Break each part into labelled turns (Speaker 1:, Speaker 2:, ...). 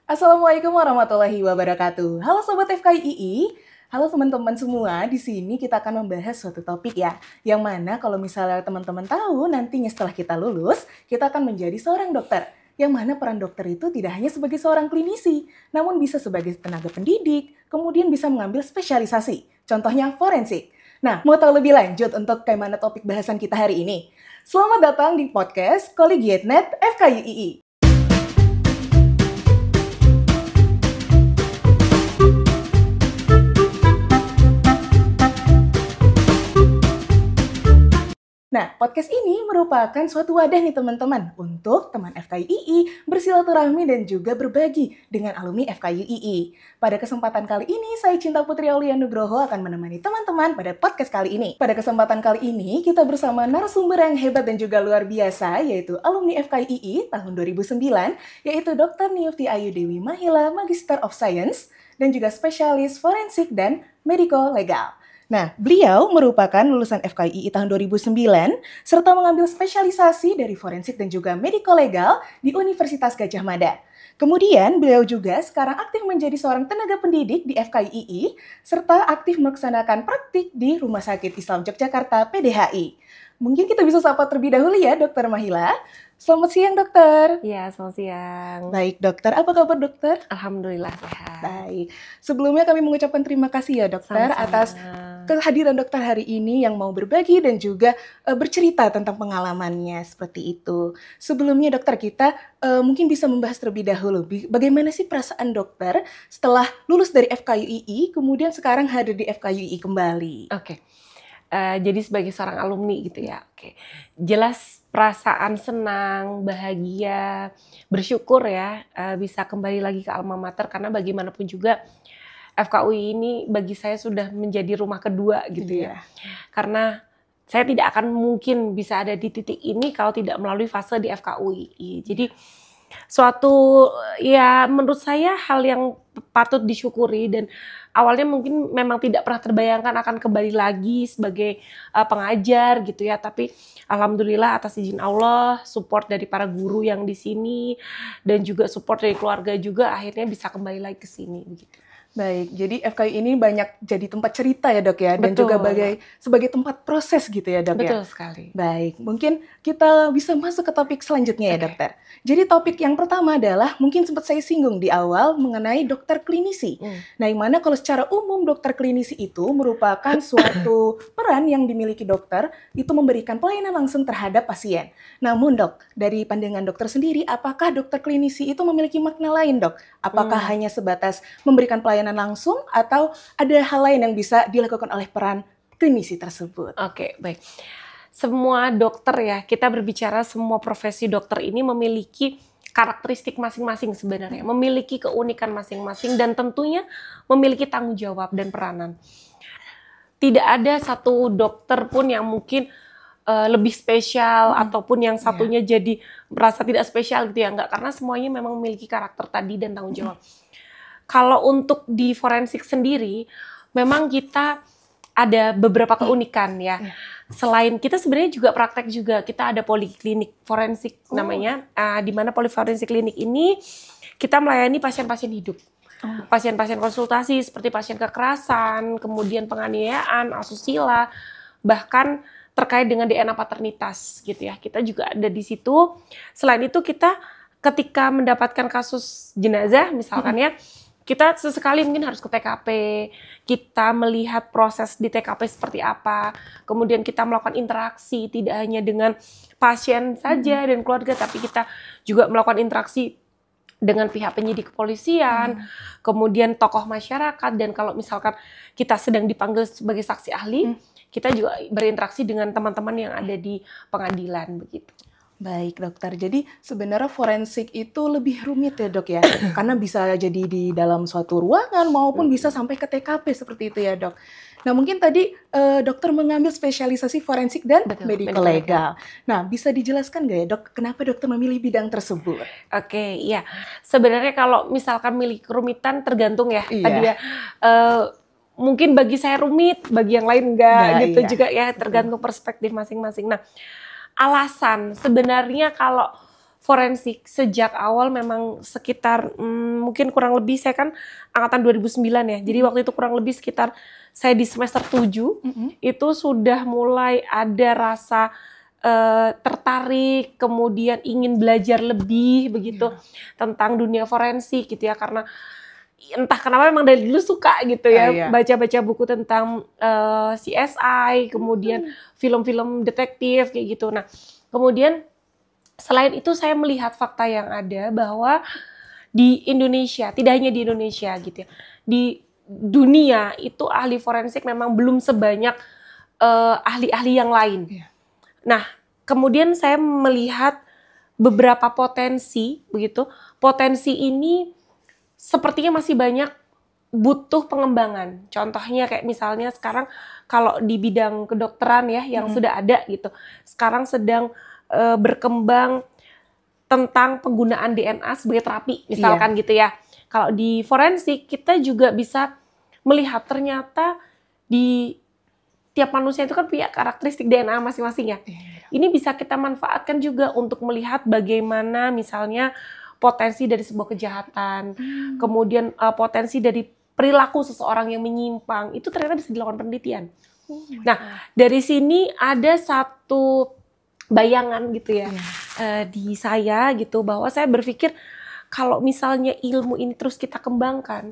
Speaker 1: Assalamualaikum warahmatullahi wabarakatuh. Halo Sobat FKII, halo teman-teman semua. Di sini kita akan membahas suatu topik ya, yang mana kalau misalnya teman-teman tahu nantinya setelah kita lulus, kita akan menjadi seorang dokter. Yang mana peran dokter itu tidak hanya sebagai seorang klinisi, namun bisa sebagai tenaga pendidik, kemudian bisa mengambil spesialisasi. Contohnya forensik. Nah, mau tahu lebih lanjut untuk bagaimana topik bahasan kita hari ini? Selamat datang di podcast Collegiate.net FKII. Nah, podcast ini merupakan suatu wadah nih teman-teman untuk teman FKII bersilaturahmi dan juga berbagi dengan alumni FKII. Pada kesempatan kali ini, saya Cinta Putri Aulia Nugroho akan menemani teman-teman pada podcast kali ini. Pada kesempatan kali ini, kita bersama narasumber yang hebat dan juga luar biasa, yaitu alumni FKII tahun 2009, yaitu Dr. Niyufti Ayu Dewi Mahila, Magister of Science, dan juga spesialis forensik dan medico legal. Nah, beliau merupakan lulusan FKII tahun 2009 serta mengambil spesialisasi dari forensik dan juga medico legal di Universitas Gadjah Mada. Kemudian, beliau juga sekarang aktif menjadi seorang tenaga pendidik di FKII serta aktif melaksanakan praktik di Rumah Sakit Islam Yogyakarta PDHI. Mungkin kita bisa sapa terlebih dahulu ya, Dokter Mahila. Selamat siang, dokter.
Speaker 2: Iya, selamat siang.
Speaker 1: Baik, dokter. Apa kabar, dokter?
Speaker 2: Alhamdulillah sehat.
Speaker 1: Baik. Sebelumnya kami mengucapkan terima kasih ya, dokter,
Speaker 2: Sama-sama.
Speaker 1: atas kehadiran dokter hari ini yang mau berbagi dan juga bercerita tentang pengalamannya seperti itu. Sebelumnya, dokter, kita mungkin bisa membahas terlebih dahulu bagaimana sih perasaan dokter setelah lulus dari FKII, kemudian sekarang hadir di FKII kembali.
Speaker 2: Oke. Jadi sebagai seorang alumni gitu ya. Oke. Jelas perasaan senang, bahagia, bersyukur ya bisa kembali lagi ke alma mater karena bagaimanapun juga FKUI ini bagi saya sudah menjadi rumah kedua gitu ya. Karena saya tidak akan mungkin bisa ada di titik ini kalau tidak melalui fase di FKUI. Jadi suatu ya menurut saya hal yang patut disyukuri dan awalnya mungkin memang tidak pernah terbayangkan akan kembali lagi sebagai pengajar gitu ya, tapi alhamdulillah atas izin Allah, support dari para guru yang di sini dan juga support dari keluarga juga akhirnya bisa kembali lagi ke sini begitu.
Speaker 1: Baik, jadi FKI ini banyak jadi tempat cerita ya, dok ya, dan juga sebagai tempat proses gitu ya, dok.
Speaker 2: Betul
Speaker 1: ya.
Speaker 2: Sekali.
Speaker 1: Baik, mungkin kita bisa masuk ke topik selanjutnya ya, dokter. Jadi topik yang pertama adalah mungkin sempat saya singgung di awal mengenai dokter klinisi. Nah, yang mana kalau secara umum dokter klinisi itu merupakan suatu peran yang dimiliki dokter itu memberikan pelayanan langsung terhadap pasien. Namun dok, dari pandangan dokter sendiri, apakah dokter klinisi itu memiliki makna lain, dok? Apakah hanya sebatas memberikan pelayanan langsung atau ada hal lain yang bisa dilakukan oleh peran klinisi tersebut?
Speaker 2: Oke, baik. Semua dokter ya, kita berbicara semua profesi dokter ini memiliki karakteristik masing-masing sebenarnya, memiliki keunikan masing-masing dan tentunya memiliki tanggung jawab dan peranan. Tidak ada satu dokter pun yang mungkin lebih spesial ataupun yang satunya jadi merasa tidak spesial gitu ya, enggak, karena semuanya memang memiliki karakter tadi dan tanggung jawab. Kalau untuk di forensik sendiri, memang kita ada beberapa keunikan ya. Selain kita sebenarnya juga praktek juga, kita ada poliklinik forensik namanya, di mana poliforensik klinik ini kita melayani pasien-pasien hidup. Pasien-pasien konsultasi seperti pasien kekerasan, kemudian penganiayaan, asusila, bahkan terkait dengan DNA paternitas gitu ya. Kita juga ada di situ. Selain itu kita ketika mendapatkan kasus jenazah misalkan ya, kita sesekali mungkin harus ke TKP, kita melihat proses di TKP seperti apa, kemudian kita melakukan interaksi tidak hanya dengan pasien saja dan keluarga, tapi kita juga melakukan interaksi dengan pihak penyidik kepolisian, kemudian tokoh masyarakat, dan kalau misalkan kita sedang dipanggil sebagai saksi ahli, kita juga berinteraksi dengan teman-teman yang ada di pengadilan begitu.
Speaker 1: Baik dokter, jadi sebenarnya forensik itu lebih rumit ya dok ya, karena bisa jadi di dalam suatu ruangan maupun bisa sampai ke TKP seperti itu ya dok. Nah mungkin tadi dokter mengambil spesialisasi forensik dan medico legal. Nah bisa dijelaskan nggak ya dok, kenapa dokter memilih bidang tersebut?
Speaker 2: Oke, iya. Sebenarnya kalau misalkan milih kerumitan tergantung ya tadi ya. Mungkin bagi saya rumit, bagi yang lain enggak gitu juga ya, tergantung perspektif masing-masing. Nah, alasan sebenarnya kalau forensik sejak awal memang sekitar mungkin kurang lebih saya kan angkatan 2009 ya. Jadi waktu itu kurang lebih sekitar saya di semester 7 itu sudah mulai ada rasa tertarik, kemudian ingin belajar lebih begitu tentang dunia forensik gitu ya, karena entah kenapa memang dari dulu suka gitu ya, baca-baca buku tentang CSI, kemudian film-film detektif kayak gitu. Nah, kemudian selain itu saya melihat fakta yang ada bahwa di Indonesia, tidak hanya di Indonesia gitu ya, di dunia itu ahli forensik memang belum sebanyak ahli-ahli yang lain. Nah, kemudian saya melihat beberapa potensi begitu. Potensi ini sepertinya masih banyak butuh pengembangan. Contohnya kayak misalnya sekarang kalau di bidang kedokteran ya yang sudah ada gitu. Sekarang sedang berkembang tentang penggunaan DNA sebagai terapi misalkan gitu ya. Kalau di forensik kita juga bisa melihat ternyata di tiap manusia itu kan punya karakteristik DNA masing-masing ya. Ini bisa kita manfaatkan juga untuk melihat bagaimana misalnya potensi dari sebuah kejahatan, kemudian potensi dari perilaku seseorang yang menyimpang, itu ternyata bisa dilakukan penelitian. Nah, dari sini ada satu bayangan gitu ya di saya gitu, bahwa saya berpikir kalau misalnya ilmu ini terus kita kembangkan,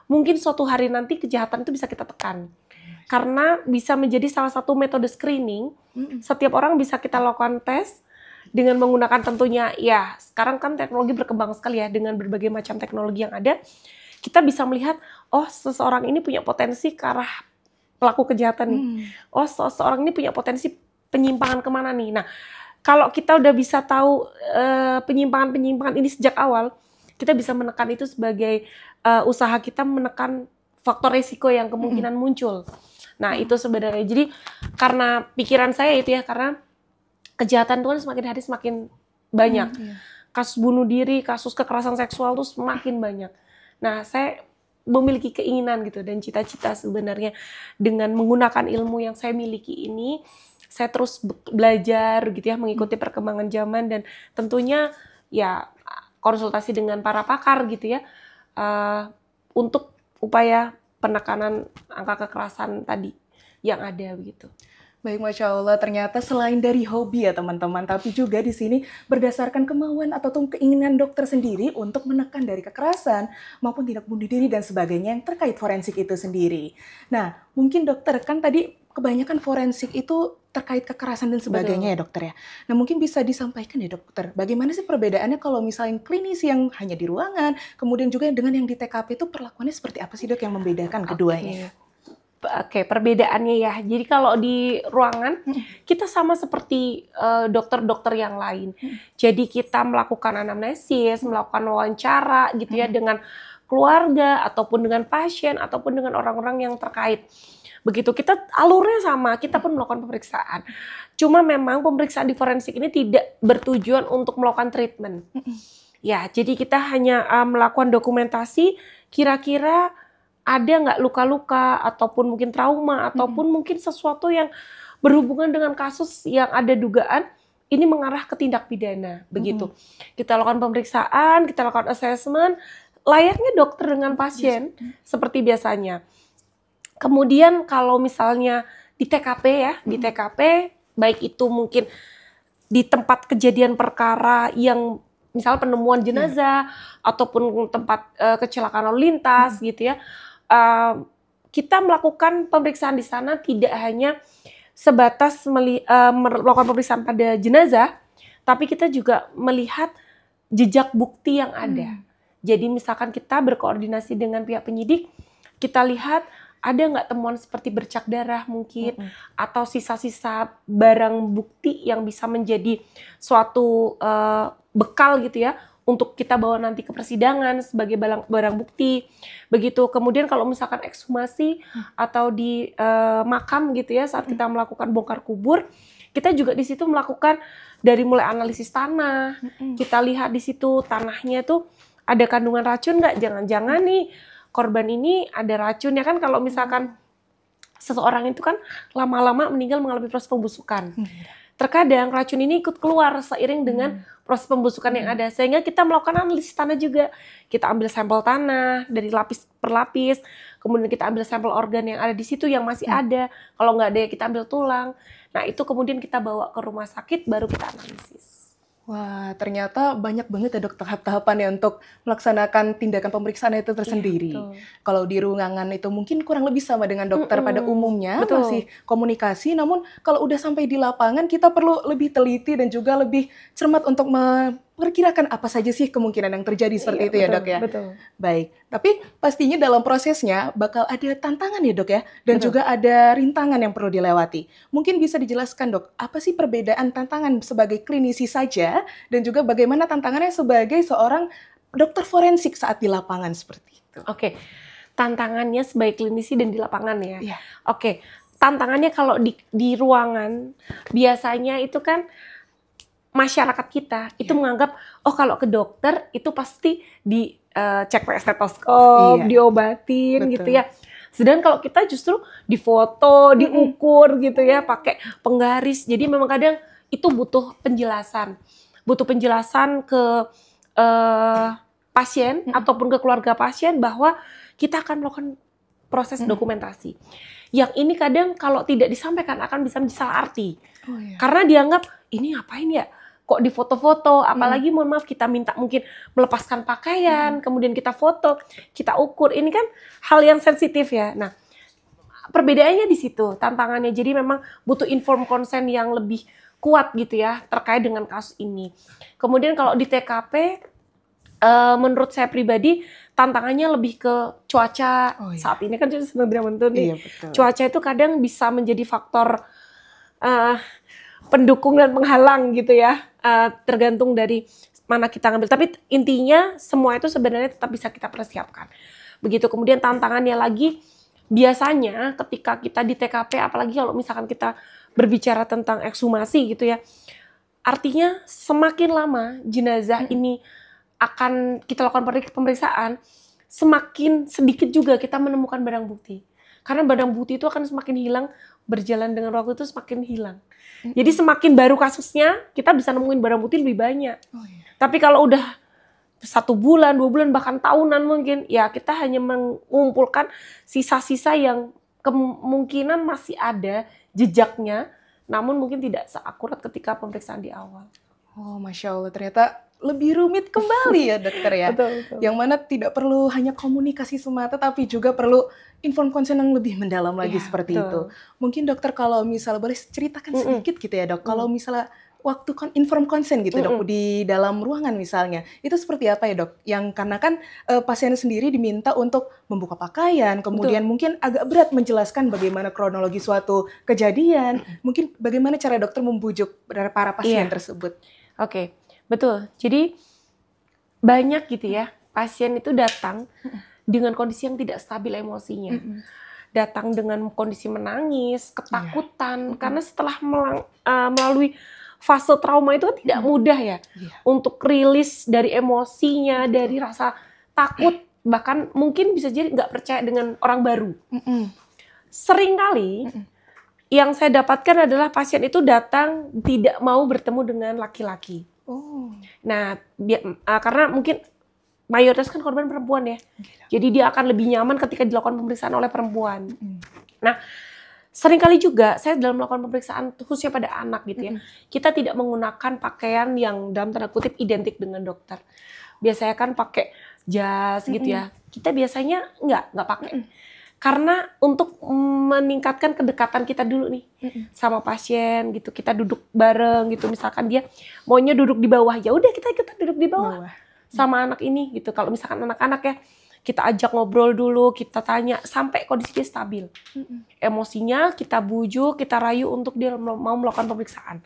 Speaker 2: mungkin suatu hari nanti kejahatan itu bisa kita tekan. Karena bisa menjadi salah satu metode screening, setiap orang bisa kita lakukan tes dengan menggunakan tentunya, ya sekarang kan teknologi berkembang sekali ya, dengan berbagai macam teknologi yang ada, kita bisa melihat, oh seseorang ini punya potensi ke arah pelaku kejahatan nih, oh seseorang ini punya potensi penyimpangan kemana nih. Nah, kalau kita udah bisa tahu penyimpangan-penyimpangan ini sejak awal, kita bisa menekan itu sebagai usaha kita menekan faktor risiko yang kemungkinan muncul. Nah, itu sebenarnya. Jadi karena pikiran saya itu ya, karena kejahatan itu kan semakin hari semakin banyak. Kasus bunuh diri, kasus kekerasan seksual itu semakin banyak. Nah, saya memiliki keinginan gitu dan cita-cita sebenarnya dengan menggunakan ilmu yang saya miliki ini, saya terus belajar gitu ya, mengikuti perkembangan zaman dan tentunya ya konsultasi dengan para pakar gitu ya, untuk upaya penekanan angka kekerasan tadi yang ada begitu.
Speaker 1: Baik, Masya Allah, ternyata selain dari hobi ya teman-teman, tapi juga di sini berdasarkan kemauan atau keinginan dokter sendiri untuk menekan dari kekerasan maupun tindak bunuh diri dan sebagainya yang terkait forensik itu sendiri. Nah, mungkin dokter, kan tadi kebanyakan forensik itu terkait kekerasan dan sebagainya ya dokter ya. Nah, mungkin bisa disampaikan ya dokter, bagaimana sih perbedaannya kalau misalnya klinis yang hanya di ruangan, kemudian juga dengan yang di TKP itu perlakuannya seperti apa sih dok yang membedakan keduanya?
Speaker 2: Oke, perbedaannya ya. Jadi kalau di ruangan kita sama seperti dokter-dokter yang lain. Jadi kita melakukan anamnesis, melakukan wawancara gitu ya dengan keluarga ataupun dengan pasien ataupun dengan orang-orang yang terkait. Begitu, kita alurnya sama, kita pun melakukan pemeriksaan. Cuma memang pemeriksaan di forensik ini tidak bertujuan untuk melakukan treatment. Ya, jadi kita hanya melakukan dokumentasi kira-kira ada nggak luka-luka ataupun mungkin trauma ataupun mungkin sesuatu yang berhubungan dengan kasus yang ada dugaan ini mengarah ke tindak pidana begitu. Kita lakukan pemeriksaan, kita lakukan assessment layaknya dokter dengan pasien seperti biasanya. Kemudian kalau misalnya di TKP ya, di TKP baik itu mungkin di tempat kejadian perkara yang misal penemuan jenazah ataupun tempat kecelakaan lalu lintas gitu ya. Kita melakukan pemeriksaan di sana tidak hanya sebatas melakukan pemeriksaan pada jenazah, tapi kita juga melihat jejak bukti yang ada. Jadi misalkan kita berkoordinasi dengan pihak penyidik, kita lihat ada nggak temuan seperti bercak darah mungkin, atau sisa-sisa barang bukti yang bisa menjadi suatu bekal gitu ya, untuk kita bawa nanti ke persidangan sebagai barang bukti, begitu. Kemudian kalau misalkan ekshumasi atau di makam gitu ya, saat kita melakukan bongkar kubur, kita juga di situ melakukan dari mulai analisis tanah, kita lihat di situ tanahnya tuh ada kandungan racun nggak, jangan-jangan nih korban ini ada racun ya kan, kalau misalkan seseorang itu kan lama-lama meninggal mengalami proses pembusukan. terkadang racun ini ikut keluar seiring dengan proses pembusukan yang ada, sehingga kita melakukan analisis tanah juga. Kita ambil sampel tanah dari lapis per lapis, kemudian kita ambil sampel organ yang ada di situ yang masih ada. Kalau nggak ada, kita ambil tulang. Nah, itu kemudian kita bawa ke rumah sakit, baru kita analisis.
Speaker 1: Wah, ternyata banyak banget ya dok tahap-tahapannya untuk melaksanakan tindakan pemeriksaan itu tersendiri.
Speaker 2: Iya,
Speaker 1: Kalau di ruangan itu mungkin kurang lebih sama dengan dokter pada umumnya,
Speaker 2: betul.
Speaker 1: masih komunikasi, namun kalau udah sampai di lapangan kita perlu lebih teliti dan juga lebih cermat untuk memperkirakan apa saja sih kemungkinan yang terjadi seperti itu ya dok ya.
Speaker 2: Betul.
Speaker 1: Baik, tapi pastinya dalam prosesnya bakal ada tantangan ya dok ya, dan juga ada rintangan yang perlu dilewati. Mungkin bisa dijelaskan dok, apa sih perbedaan tantangan sebagai klinisi saja, dan juga bagaimana tantangannya sebagai seorang dokter forensik saat di lapangan seperti itu.
Speaker 2: Oke, tantangannya sebagai klinisi dan di lapangan ya.
Speaker 1: Iya.
Speaker 2: Oke, tantangannya kalau di ruangan, biasanya itu kan masyarakat kita itu menganggap, oh kalau ke dokter itu pasti cek pakai stetoskop, diobatin gitu ya. Sedangkan kalau kita justru difoto, diukur gitu ya, pakai penggaris. Jadi memang kadang itu butuh penjelasan ke pasien ataupun ke keluarga pasien bahwa kita akan melakukan proses dokumentasi. Yang ini kadang kalau tidak disampaikan akan bisa salah arti. Karena dianggap ini ngapain ya? Kok di foto-foto, apalagi mohon maaf kita minta mungkin melepaskan pakaian, kemudian kita foto, kita ukur. Ini kan hal yang sensitif ya. Nah, perbedaannya di situ, tantangannya. Jadi memang butuh informed consent yang lebih kuat gitu ya terkait dengan kasus ini. Kemudian kalau di TKP, menurut saya pribadi tantangannya lebih ke cuaca. Saat ini kan sedang bermantun nih. Cuaca itu kadang bisa menjadi faktor pendukung dan penghalang gitu ya, tergantung dari mana kita ngambil. Tapi intinya semua itu sebenarnya tetap bisa kita persiapkan. Begitu. Kemudian tantangannya lagi, biasanya ketika kita di TKP, apalagi kalau misalkan kita berbicara tentang ekshumasi gitu ya, artinya semakin lama jenazah ini akan kita lakukan pemeriksaan, semakin sedikit juga kita menemukan barang bukti. Karena barang bukti itu akan semakin hilang, berjalan dengan waktu itu semakin hilang. Jadi semakin baru kasusnya, kita bisa nemuin barang bukti lebih banyak. Tapi kalau udah 1 bulan, 2 bulan, bahkan tahunan mungkin, ya kita hanya mengumpulkan sisa-sisa yang kemungkinan masih ada jejaknya, namun mungkin tidak seakurat ketika pemeriksaan di awal.
Speaker 1: Oh, Masya Allah, ternyata lebih rumit kembali ya dokter ya.
Speaker 2: Betul.
Speaker 1: Yang mana tidak perlu hanya komunikasi semata, tapi juga perlu informed consent yang lebih mendalam lagi seperti itu. Mungkin dokter kalau misalnya boleh ceritakan sedikit gitu ya dok, kalau misalnya waktu informed consent gitu dok, di dalam ruangan misalnya, itu seperti apa ya dok? Yang karena kan pasien sendiri diminta untuk membuka pakaian, kemudian mungkin agak berat menjelaskan bagaimana kronologi suatu kejadian, mungkin bagaimana cara dokter membujuk para pasien tersebut.
Speaker 2: Oke. Betul, jadi banyak gitu ya, pasien itu datang dengan kondisi yang tidak stabil emosinya. Datang dengan kondisi menangis, ketakutan, karena setelah melalui fase trauma itu tidak mudah ya, untuk rilis dari emosinya, dari rasa takut, bahkan mungkin bisa jadi nggak percaya dengan orang baru. Seringkali yang saya dapatkan adalah pasien itu datang tidak mau bertemu dengan laki-laki. Nah, karena mungkin mayoritas kan korban perempuan ya, jadi dia akan lebih nyaman ketika dilakukan pemeriksaan oleh perempuan. Nah, seringkali juga saya dalam melakukan pemeriksaan khususnya pada anak gitu ya, kita tidak menggunakan pakaian yang dalam tanda kutip identik dengan dokter. Biasanya kan pakai jas gitu ya, kita biasanya nggak pakai. Karena untuk meningkatkan kedekatan kita dulu nih sama pasien gitu, kita duduk bareng gitu, misalkan dia maunya duduk di bawah, ya udah kita duduk di bawah sama anak ini gitu. Kalau misalkan anak-anak ya, kita ajak ngobrol dulu, kita tanya sampai kondisi dia stabil. Emosinya kita bujuk, kita rayu untuk dia mau melakukan pemeriksaan.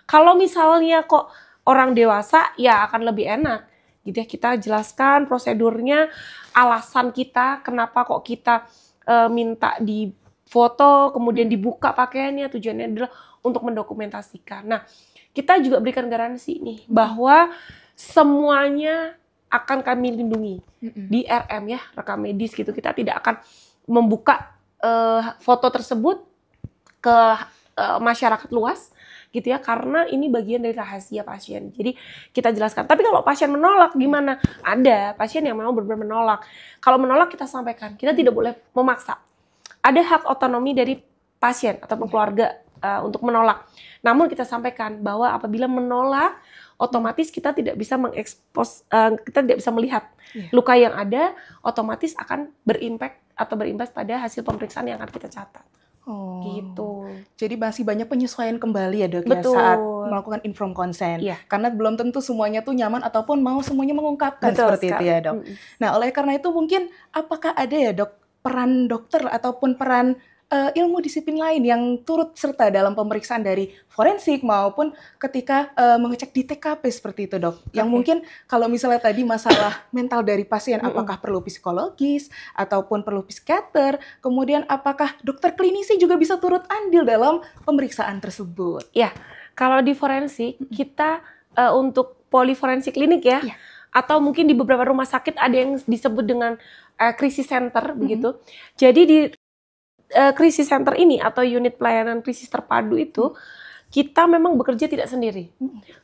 Speaker 2: Kalau misalnya kok orang dewasa, ya akan lebih enak gitu ya, kita jelaskan prosedurnya, alasan kita kenapa kok kita minta di foto, kemudian dibuka pakaiannya, tujuannya adalah untuk mendokumentasikan. Nah, kita juga berikan garansi nih, bahwa semuanya akan kami lindungi di RM ya, rekam medis gitu. Kita tidak akan membuka foto tersebut ke masyarakat luas. gitu ya, karena ini bagian dari rahasia pasien. Jadi kita jelaskan. Tapi kalau pasien menolak gimana? Ada pasien yang memang benar-benar menolak. Kalau menolak kita sampaikan, kita tidak boleh memaksa. Ada hak otonomi dari pasien ataupun keluarga untuk menolak. Namun kita sampaikan bahwa apabila menolak, otomatis kita tidak bisa mengekspos, kita tidak bisa melihat luka yang ada, otomatis akan berimpact atau berimbas pada hasil pemeriksaan yang akan kita catat. Gitu.
Speaker 1: Jadi masih banyak penyesuaian kembali ya dok ya
Speaker 2: Betul.
Speaker 1: saat melakukan informed consent.
Speaker 2: Iya.
Speaker 1: Karena belum tentu semuanya tuh nyaman ataupun mau semuanya mengungkapkan seperti itu ya dok. Nah oleh karena itu mungkin apakah ada ya dok peran dokter ataupun peran ilmu disiplin lain yang turut serta dalam pemeriksaan dari forensik maupun ketika mengecek di TKP seperti itu dok. Yang mungkin kalau misalnya tadi masalah mental dari pasien apakah perlu psikologis ataupun perlu psikiater, kemudian apakah dokter klinisi juga bisa turut andil dalam pemeriksaan tersebut?
Speaker 2: Ya, kalau di forensik kita untuk poliforensik klinik ya, atau mungkin di beberapa rumah sakit ada yang disebut dengan krisis center begitu. Jadi di krisis center ini atau unit pelayanan krisis terpadu itu kita memang bekerja tidak sendiri.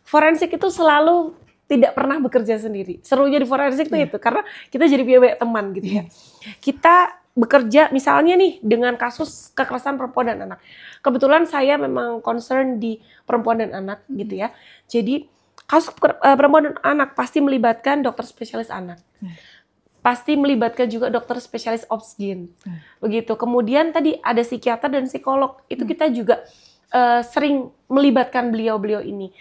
Speaker 2: Forensik itu selalu tidak pernah bekerja sendiri. Serunya di forensik itu karena kita jadi banyak teman gitu ya. Kita bekerja misalnya nih dengan kasus kekerasan perempuan dan anak. Kebetulan saya memang concern di perempuan dan anak gitu ya. Jadi kasus perempuan dan anak pasti melibatkan dokter spesialis anak. Pasti melibatkan juga dokter spesialis obsgin. Begitu. Kemudian tadi ada psikiater dan psikolog. Itu kita juga sering melibatkan beliau-beliau ini.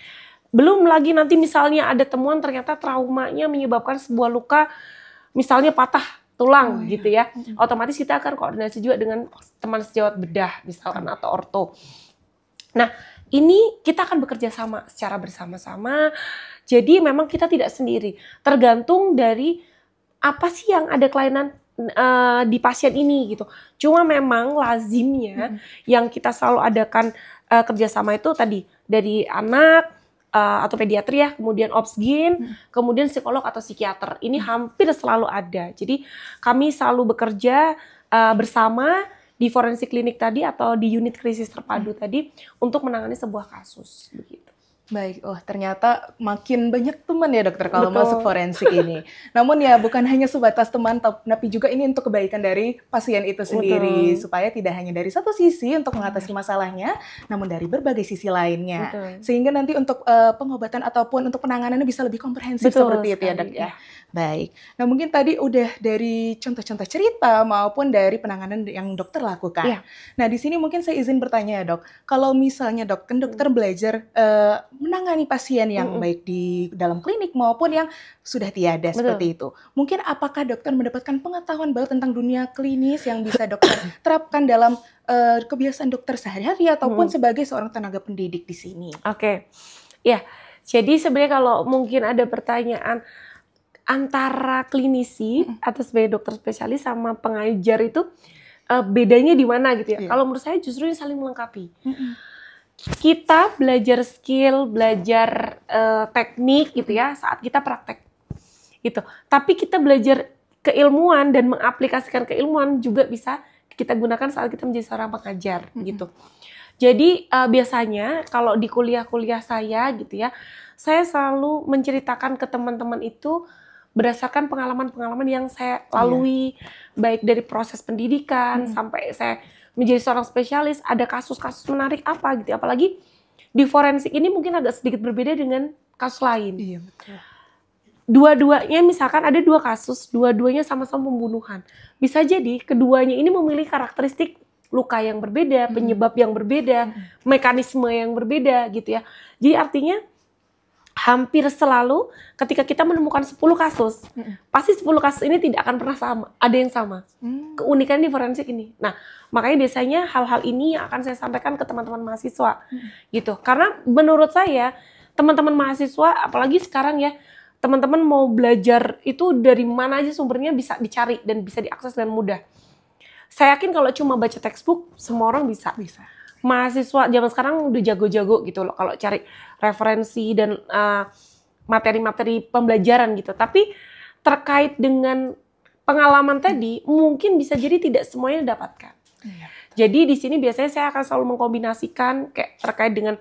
Speaker 2: Belum lagi nanti misalnya ada temuan ternyata traumanya menyebabkan sebuah luka, misalnya patah tulang gitu ya. Otomatis kita akan koordinasi juga dengan teman sejawat bedah misalkan atau orto. Nah, ini kita akan bekerja sama secara bersama-sama. Jadi memang kita tidak sendiri. Tergantung dari apa sih yang ada kelainan di pasien ini gitu. Cuma memang lazimnya yang kita selalu adakan kerjasama itu tadi dari anak atau pediatri ya, kemudian obsgin, kemudian psikolog atau psikiater. Ini hampir selalu ada. Jadi kami selalu bekerja bersama di forensik klinik tadi atau di unit krisis terpadu tadi untuk menangani sebuah kasus begitu.
Speaker 1: Baik, ternyata makin banyak teman ya dokter kalau masuk forensik ini. Namun ya bukan hanya sebatas teman, tapi juga ini untuk kebaikan dari pasien itu sendiri. Supaya tidak hanya dari satu sisi untuk mengatasi masalahnya, namun dari berbagai sisi lainnya. Sehingga nanti untuk pengobatan ataupun untuk penanganannya bisa lebih komprehensif seperti itu ya dok ya. Baik, nah mungkin tadi udah dari contoh-contoh cerita maupun dari penanganan yang dokter lakukan. Nah di sini mungkin saya izin bertanya ya dok, kalau misalnya dok, kan dokter belajar menangani pasien yang baik di dalam klinik maupun yang sudah tiada seperti itu. Mungkin apakah dokter mendapatkan pengetahuan baru tentang dunia klinis yang bisa dokter terapkan dalam kebiasaan dokter sehari-hari ataupun sebagai seorang tenaga pendidik di sini?
Speaker 2: Ya. Jadi sebenarnya kalau mungkin ada pertanyaan antara klinisi atau sebagai dokter spesialis sama pengajar itu bedanya di mana gitu ya? Kalau menurut saya justru ini saling melengkapi. Kita belajar skill, belajar teknik gitu ya saat kita praktek gitu. Tapi kita belajar keilmuan dan mengaplikasikan keilmuan juga bisa kita gunakan saat kita menjadi seorang pengajar gitu. Jadi biasanya kalau di kuliah-kuliah saya gitu ya, saya selalu menceritakan ke teman-teman itu berdasarkan pengalaman-pengalaman yang saya lalui, baik dari proses pendidikan sampai saya menjadi seorang spesialis, ada kasus-kasus menarik apa gitu. Apalagi di forensik ini mungkin agak sedikit berbeda dengan kasus lain.
Speaker 1: Iya, betul.
Speaker 2: Dua-duanya misalkan ada dua kasus, dua-duanya sama-sama pembunuhan. Bisa jadi keduanya ini memiliki karakteristik luka yang berbeda, penyebab yang berbeda, mekanisme yang berbeda gitu ya. Jadi artinya hampir selalu ketika kita menemukan 10 kasus, pasti 10 kasus ini tidak akan pernah sama, ada yang sama. Keunikan di forensik ini. Nah, makanya biasanya hal-hal ini yang akan saya sampaikan ke teman-teman mahasiswa. Gitu. Karena menurut saya, teman-teman mahasiswa, apalagi sekarang ya, teman-teman mau belajar itu dari mana aja sumbernya bisa dicari dan bisa diakses dengan mudah. Saya yakin kalau cuma baca textbook, semua orang bisa. Mahasiswa zaman sekarang udah jago-jago gitu loh kalau cari referensi dan materi-materi pembelajaran gitu. Tapi terkait dengan pengalaman tadi mungkin bisa jadi tidak semuanya didapatkan. Jadi di sini biasanya saya akan selalu mengkombinasikan kayak terkait dengan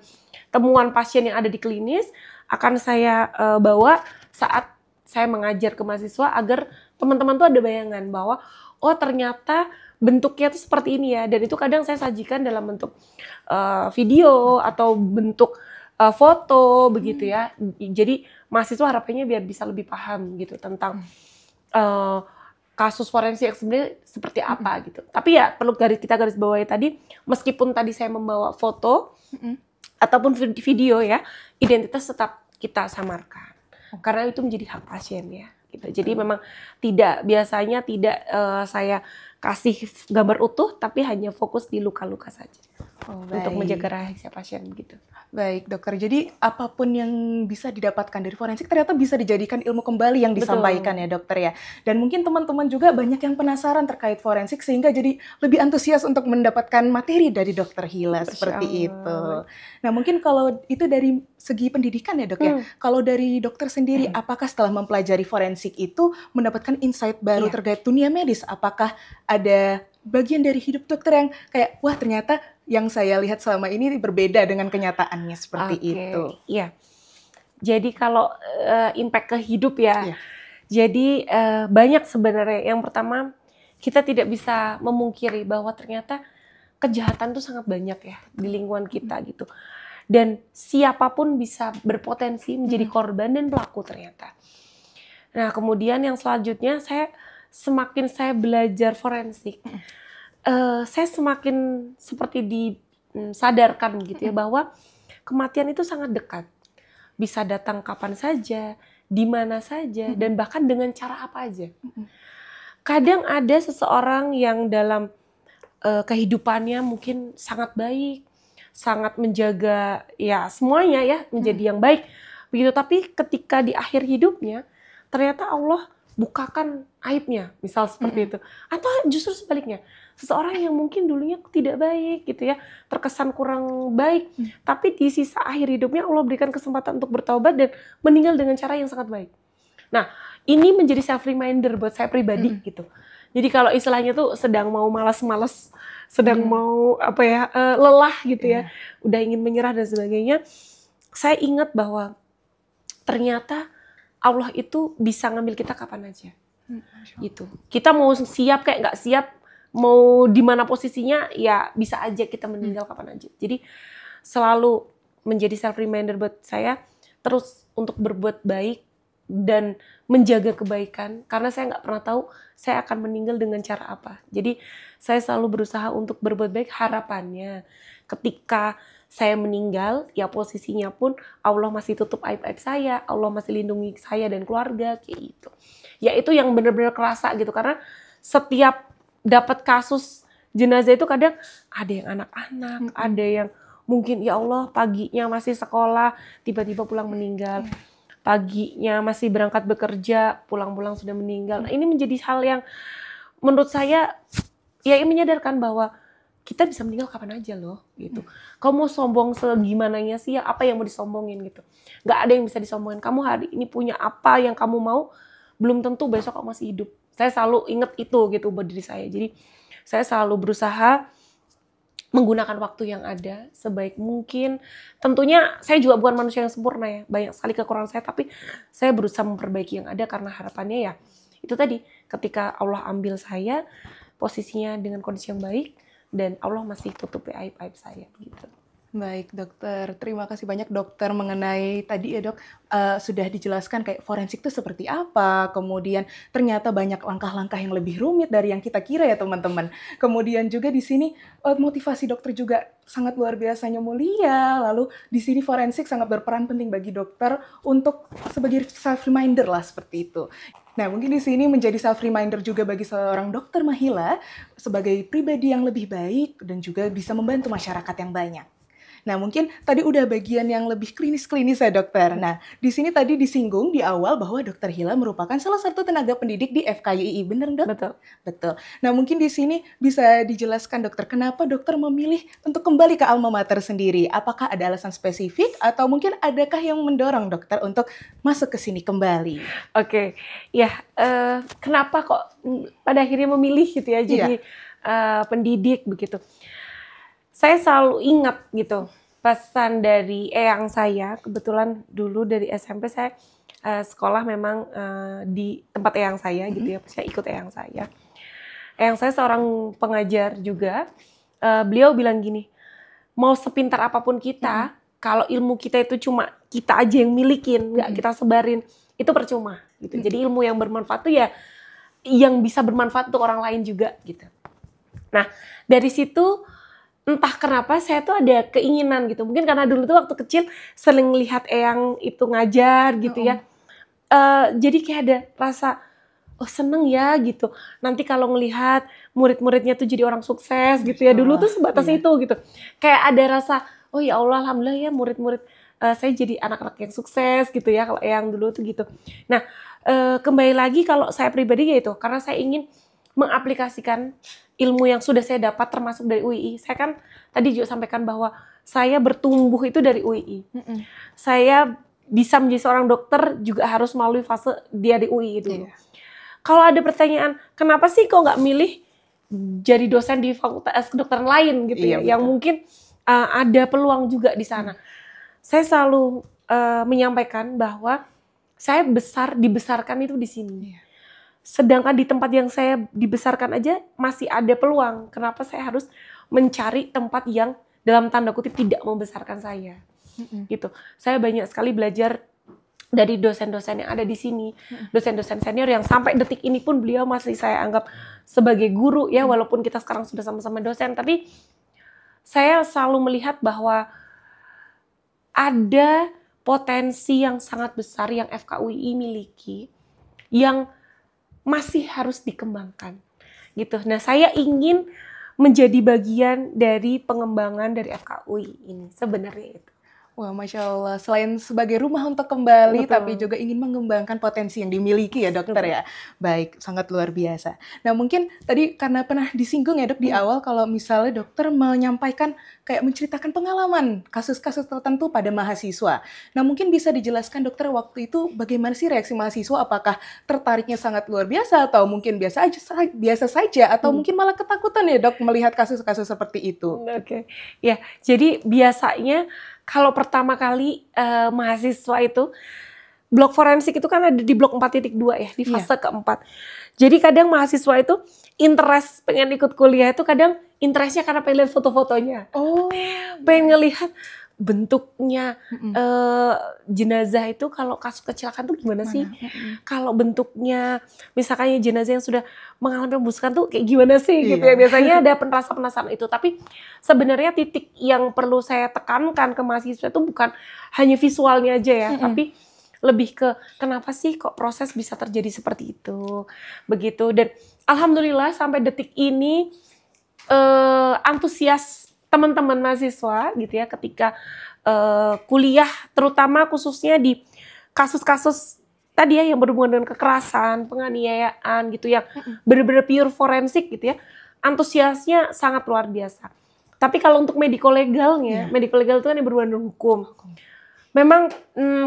Speaker 2: temuan pasien yang ada di klinis akan saya bawa saat saya mengajar ke mahasiswa agar teman-teman tuh ada bayangan bahwa oh ternyata bentuknya tuh seperti ini ya, dan itu kadang saya sajikan dalam bentuk video atau bentuk foto begitu ya. Jadi mahasiswa harapannya biar bisa lebih paham gitu tentang kasus forensik yang sebenarnya seperti apa gitu. Tapi ya perlu kita garis bawahi tadi, meskipun tadi saya membawa foto ataupun video ya, identitas tetap kita samarkan. Karena itu menjadi hak pasien ya. Gitu. Jadi memang biasanya tidak saya kasih gambar utuh, tapi hanya fokus di luka-luka saja. Untuk menjaga rahasia pasien begitu.
Speaker 1: Baik dokter, jadi apapun yang bisa didapatkan dari forensik ternyata bisa dijadikan ilmu kembali yang disampaikan. Betul. Ya dokter ya. Dan mungkin teman-teman juga banyak yang penasaran terkait forensik sehingga jadi lebih antusias untuk mendapatkan materi dari dokter Hila seperti itu. Nah mungkin kalau itu dari segi pendidikan ya dok ya. Kalau dari dokter sendiri, apakah setelah mempelajari forensik itu mendapatkan insight baru terkait dunia medis? Apakah ada bagian dari hidup dokter yang kayak wah ternyata yang saya lihat selama ini berbeda dengan kenyataannya seperti itu.
Speaker 2: Iya. Jadi kalau impact ke hidup ya. Jadi banyak sebenarnya. Yang pertama kita tidak bisa memungkiri bahwa ternyata kejahatan tuh sangat banyak ya di lingkungan kita gitu. Dan siapapun bisa berpotensi menjadi korban dan pelaku ternyata. Nah kemudian yang selanjutnya semakin saya belajar forensik, saya semakin seperti disadarkan gitu ya bahwa kematian itu sangat dekat, bisa datang kapan saja, di mana saja, dan bahkan dengan cara apa aja. Kadang ada seseorang yang dalam kehidupannya mungkin sangat baik, sangat menjaga ya semuanya ya menjadi yang baik begitu, tapi ketika di akhir hidupnya ternyata Allah bukakan aibnya, misal seperti itu. Atau justru sebaliknya, seseorang yang mungkin dulunya tidak baik gitu ya, terkesan kurang baik, tapi di sisa akhir hidupnya Allah berikan kesempatan untuk bertaubat dan meninggal dengan cara yang sangat baik. Nah, ini menjadi self reminder buat saya pribadi gitu. Jadi kalau istilahnya tuh sedang mau malas-malas, sedang mau lelah gitu ya, udah ingin menyerah dan sebagainya, saya ingat bahwa ternyata Allah itu bisa ngambil kita kapan aja. Gitu. Kita mau siap kayak nggak siap, mau di mana posisinya, ya bisa aja kita meninggal kapan aja. Jadi selalu menjadi self reminder buat saya terus untuk berbuat baik dan menjaga kebaikan, karena saya nggak pernah tahu saya akan meninggal dengan cara apa. Jadi saya selalu berusaha untuk berbuat baik, harapannya ketika saya meninggal, ya posisinya pun Allah masih tutup aib-aib saya, Allah masih lindungi saya dan keluarga, kayak gitu. Ya itu yang benar-benar kerasa gitu, karena setiap dapat kasus jenazah itu kadang ada yang anak-anak, ada yang mungkin ya Allah paginya masih sekolah, tiba-tiba pulang meninggal. Paginya masih berangkat bekerja, pulang-pulang sudah meninggal. Nah, ini menjadi hal yang menurut saya ya menyadarkan bahwa kita bisa meninggal kapan aja loh gitu. Kamu mau sombong segimananya sih, ya apa yang mau disombongin gitu. Nggak ada yang bisa disombongin. Kamu hari ini punya apa yang kamu mau, belum tentu besok kamu masih hidup. Saya selalu ingat itu gitu buat diri saya. Jadi saya selalu berusaha menggunakan waktu yang ada sebaik mungkin. Tentunya saya juga bukan manusia yang sempurna ya. Banyak sekali kekurangan saya, tapi saya berusaha memperbaiki yang ada karena harapannya ya itu tadi, ketika Allah ambil saya, posisinya dengan kondisi yang baik, dan Allah masih tutupi aib-aib saya gitu.
Speaker 1: Baik dokter, terima kasih banyak dokter mengenai tadi ya dok, sudah dijelaskan kayak forensik itu seperti apa, kemudian ternyata banyak langkah-langkah yang lebih rumit dari yang kita kira ya teman-teman. Kemudian juga di sini motivasi dokter juga sangat luar biasanya mulia, lalu di sini forensik sangat berperan penting bagi dokter untuk sebagai self reminder lah seperti itu. Nah, mungkin di sini menjadi self reminder juga bagi seorang dokter Mahila sebagai pribadi yang lebih baik dan juga bisa membantu masyarakat yang banyak. Nah, mungkin tadi udah bagian yang lebih klinis-klinis ya dokter. Nah, di sini tadi disinggung di awal bahwa dokter Hila merupakan salah satu tenaga pendidik di FKUII, benar dok?
Speaker 2: Betul.
Speaker 1: Betul. Nah, mungkin di sini bisa dijelaskan dokter, kenapa dokter memilih untuk kembali ke alma mater sendiri? Apakah ada alasan spesifik atau mungkin adakah yang mendorong dokter untuk masuk ke sini kembali?
Speaker 2: Oke, ya kenapa kok pada akhirnya memilih gitu ya jadi pendidik begitu? Saya selalu ingat gitu, pesan dari eyang saya, kebetulan dulu dari SMP saya sekolah memang di tempat eyang saya gitu ya, saya ikut eyang saya. Eyang saya seorang pengajar juga, beliau bilang gini, mau sepintar apapun kita, kalau ilmu kita itu cuma kita aja yang milikin, nggak kita sebarin, itu percuma gitu. Jadi ilmu yang bermanfaat tuh ya yang bisa bermanfaat untuk orang lain juga gitu. Nah, dari situ entah kenapa saya tuh ada keinginan gitu. Mungkin karena dulu tuh waktu kecil sering lihat eyang itu ngajar gitu ya. Jadi kayak ada rasa, oh seneng ya gitu. Nanti kalau ngelihat murid-muridnya tuh jadi orang sukses gitu ya. Dulu tuh sebatas itu gitu. Kayak ada rasa, oh ya Allah alhamdulillah ya murid-murid saya jadi anak-anak yang sukses gitu ya. Kalau eyang dulu tuh gitu. Nah, kembali lagi kalau saya pribadi ya itu. Karena saya ingin mengaplikasikan ilmu yang sudah saya dapat termasuk dari UII. Saya kan tadi juga sampaikan bahwa saya bertumbuh itu dari UII. Saya bisa menjadi seorang dokter juga harus melalui fase dia di UII dulu. Kalau ada pertanyaan, kenapa sih kok nggak milih jadi dosen di fakultas kedokteran lain gitu ya, yang mungkin ada peluang juga di sana. Saya selalu menyampaikan bahwa saya dibesarkan itu di sini. Sedangkan di tempat yang saya dibesarkan aja masih ada peluang. Kenapa saya harus mencari tempat yang dalam tanda kutip tidak membesarkan saya? Gitu. Saya banyak sekali belajar dari dosen-dosen yang ada di sini, dosen-dosen senior yang sampai detik ini pun beliau masih saya anggap sebagai guru ya, walaupun kita sekarang sudah sama-sama dosen, tapi saya selalu melihat bahwa ada potensi yang sangat besar yang FKUII miliki yang masih harus dikembangkan gitu. Nah, saya ingin menjadi bagian dari pengembangan dari FKUII ini sebenarnya itu.
Speaker 1: Wah, Masya Allah. Selain sebagai rumah untuk kembali, tapi juga ingin mengembangkan potensi yang dimiliki ya dokter ya. Baik, sangat luar biasa. Nah mungkin tadi karena pernah disinggung ya dok di awal kalau misalnya dokter menyampaikan kayak menceritakan pengalaman kasus-kasus tertentu pada mahasiswa. Nah mungkin bisa dijelaskan dokter waktu itu bagaimana sih reaksi mahasiswa? Apakah tertariknya sangat luar biasa atau mungkin biasa saja atau mungkin malah ketakutan ya dok melihat kasus-kasus seperti itu?
Speaker 2: Oke. Ya, jadi biasanya kalau pertama kali mahasiswa itu, blok forensik itu kan ada di blok 4.2 ya, di fase keempat. Jadi kadang mahasiswa itu interest pengen ikut kuliah itu kadang interestnya karena pengen lihat foto-fotonya. Pengen ngelihat bentuknya jenazah itu kalau kasus kecelakaan tuh gimana sih? Kalau bentuknya misalkan jenazah yang sudah mengalami pembusukan tuh kayak gimana sih gitu ya. Biasanya ada penasaran itu. Tapi sebenarnya titik yang perlu saya tekankan ke mahasiswa itu bukan hanya visualnya aja ya, tapi lebih ke kenapa sih kok proses bisa terjadi seperti itu. Begitu. Dan alhamdulillah sampai detik ini antusias teman-teman mahasiswa gitu ya ketika kuliah, terutama khususnya di kasus-kasus tadi ya yang berhubungan dengan kekerasan, penganiayaan gitu yang benar-benar pure forensik gitu ya, antusiasnya sangat luar biasa. Tapi kalau untuk medico legalnya, medico legal itu kan yang berhubungan dengan hukum. Memang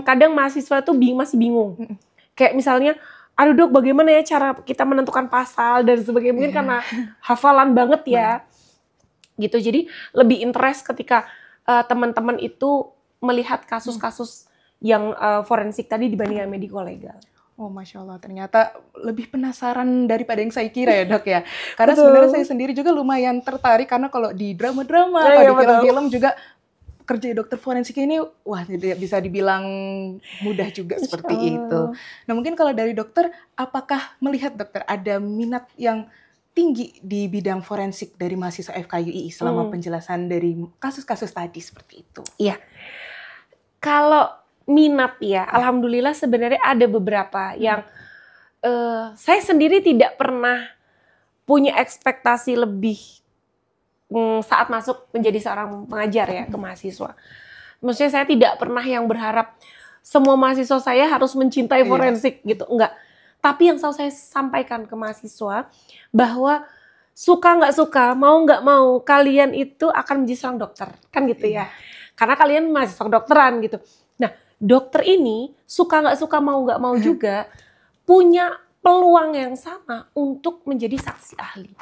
Speaker 2: kadang mahasiswa tuh masih bingung. Kayak misalnya, aduh dok bagaimana ya cara kita menentukan pasal dan sebagainya, mungkin karena hafalan banget ya. Gitu. Jadi lebih interest ketika teman-teman itu melihat kasus-kasus yang forensik tadi dibandingkan medico legal.
Speaker 1: Oh Masya Allah, ternyata lebih penasaran daripada yang saya kira ya dok ya. Karena sebenarnya saya sendiri juga lumayan tertarik karena kalau di drama-drama atau di film-film juga kerja dokter forensik ini wah bisa dibilang mudah juga seperti itu. Nah mungkin kalau dari dokter, apakah melihat dokter ada minat yang tinggi di bidang forensik dari mahasiswa FKUII selama penjelasan dari kasus-kasus tadi seperti itu?
Speaker 2: Iya. Kalau minat ya, alhamdulillah sebenarnya ada beberapa yang saya sendiri tidak pernah punya ekspektasi lebih saat masuk menjadi seorang pengajar ya ke mahasiswa. Maksudnya saya tidak pernah yang berharap semua mahasiswa saya harus mencintai forensik gitu, enggak. Tapi yang selalu saya sampaikan ke mahasiswa bahwa suka nggak suka, mau nggak mau, kalian itu akan menjadi seorang dokter, kan gitu ya. Karena kalian mahasiswa kedokteran gitu. Nah, dokter ini suka nggak suka, mau nggak mau juga punya peluang yang sama untuk menjadi saksi ahli.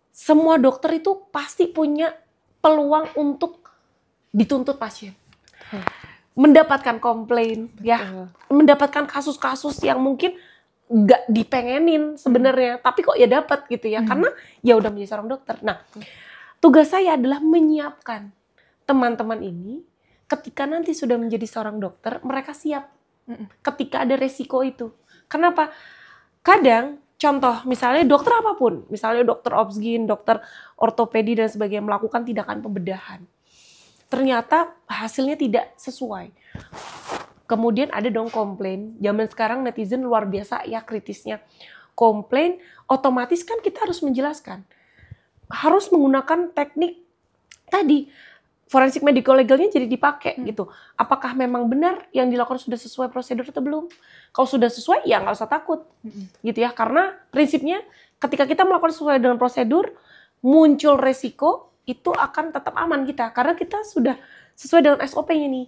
Speaker 2: Semua dokter itu pasti punya peluang untuk dituntut pasien. Mendapatkan komplain, ya, mendapatkan kasus-kasus yang mungkin nggak dipengenin sebenarnya, tapi kok ya dapat gitu ya, karena ya udah menjadi seorang dokter. Nah, tugas saya adalah menyiapkan teman-teman ini ketika nanti sudah menjadi seorang dokter, mereka siap ketika ada resiko itu. Kenapa? Kadang, contoh misalnya dokter apapun, misalnya dokter obsgin, dokter ortopedi dan sebagainya melakukan tindakan pembedahan. Ternyata hasilnya tidak sesuai. Kemudian ada dong komplain. Zaman sekarang netizen luar biasa ya kritisnya. Komplain, otomatis kan kita harus menjelaskan. Harus menggunakan teknik tadi. Forensik medical legalnya jadi dipakai gitu. Apakah memang benar yang dilakukan sudah sesuai prosedur atau belum? Kalau sudah sesuai ya nggak usah takut. Gitu ya. Karena prinsipnya ketika kita melakukan sesuai dengan prosedur, muncul resiko, itu akan tetap aman kita karena kita sudah sesuai dengan SOP-nya nih.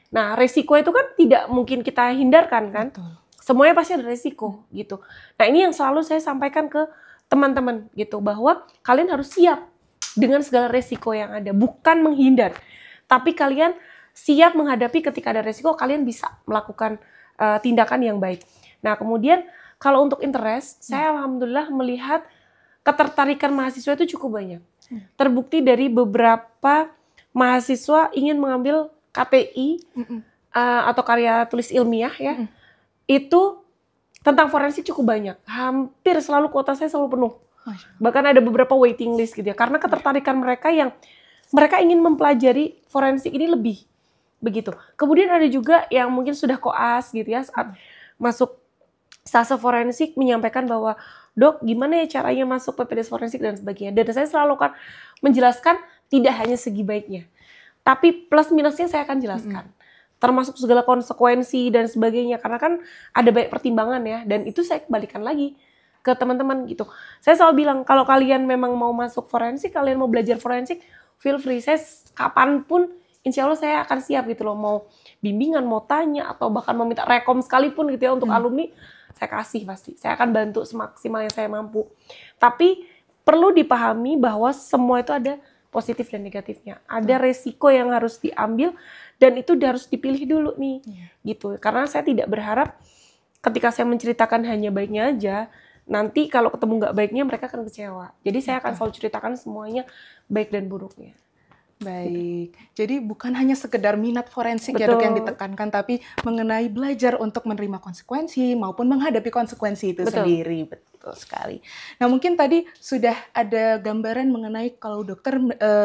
Speaker 2: Nah, resiko itu kan tidak mungkin kita hindarkan kan? Betul. Semuanya pasti ada resiko gitu. Nah, ini yang selalu saya sampaikan ke teman-teman gitu bahwa kalian harus siap dengan segala resiko yang ada, bukan menghindar. Tapi kalian siap menghadapi ketika ada resiko, kalian bisa melakukan tindakan yang baik. Nah, kemudian kalau untuk interest, saya alhamdulillah melihat ketertarikan mahasiswa itu cukup banyak. Terbukti dari beberapa mahasiswa ingin mengambil KTI atau karya tulis ilmiah ya, itu tentang forensik cukup banyak. Hampir selalu kuota saya selalu penuh. Bahkan ada beberapa waiting list gitu ya, karena ketertarikan mereka yang mereka ingin mempelajari forensik ini lebih begitu. Kemudian ada juga yang mungkin sudah koas gitu ya, saat masuk stase forensik menyampaikan bahwa dok, gimana ya caranya masuk PPDS forensik dan sebagainya. Dan saya selalu akan menjelaskan tidak hanya segi baiknya, tapi plus minusnya saya akan jelaskan. Termasuk segala konsekuensi dan sebagainya. Karena kan ada banyak pertimbangan ya. Dan itu saya kembalikan lagi ke teman-teman gitu. Saya selalu bilang, kalau kalian memang mau masuk forensik, kalian mau belajar forensik, feel free. Saya kapanpun, insya Allah saya akan siap gitu loh. Mau bimbingan, mau tanya, atau bahkan mau minta rekom sekalipun gitu ya untuk alumni, saya kasih pasti. Saya akan bantu semaksimal yang saya mampu. Tapi perlu dipahami bahwa semua itu ada positif dan negatifnya. Ada resiko yang harus diambil dan itu harus dipilih dulu nih. Gitu. Karena saya tidak berharap ketika saya menceritakan hanya baiknya aja, nanti kalau ketemu nggak baiknya mereka akan kecewa. Jadi saya akan selalu ceritakan semuanya baik dan buruknya.
Speaker 1: Baik, jadi bukan hanya sekedar minat forensik ya dok yang ditekankan, tapi mengenai belajar untuk menerima konsekuensi maupun menghadapi konsekuensi itu sendiri. Betul sekali. Nah mungkin tadi sudah ada gambaran mengenai kalau dokter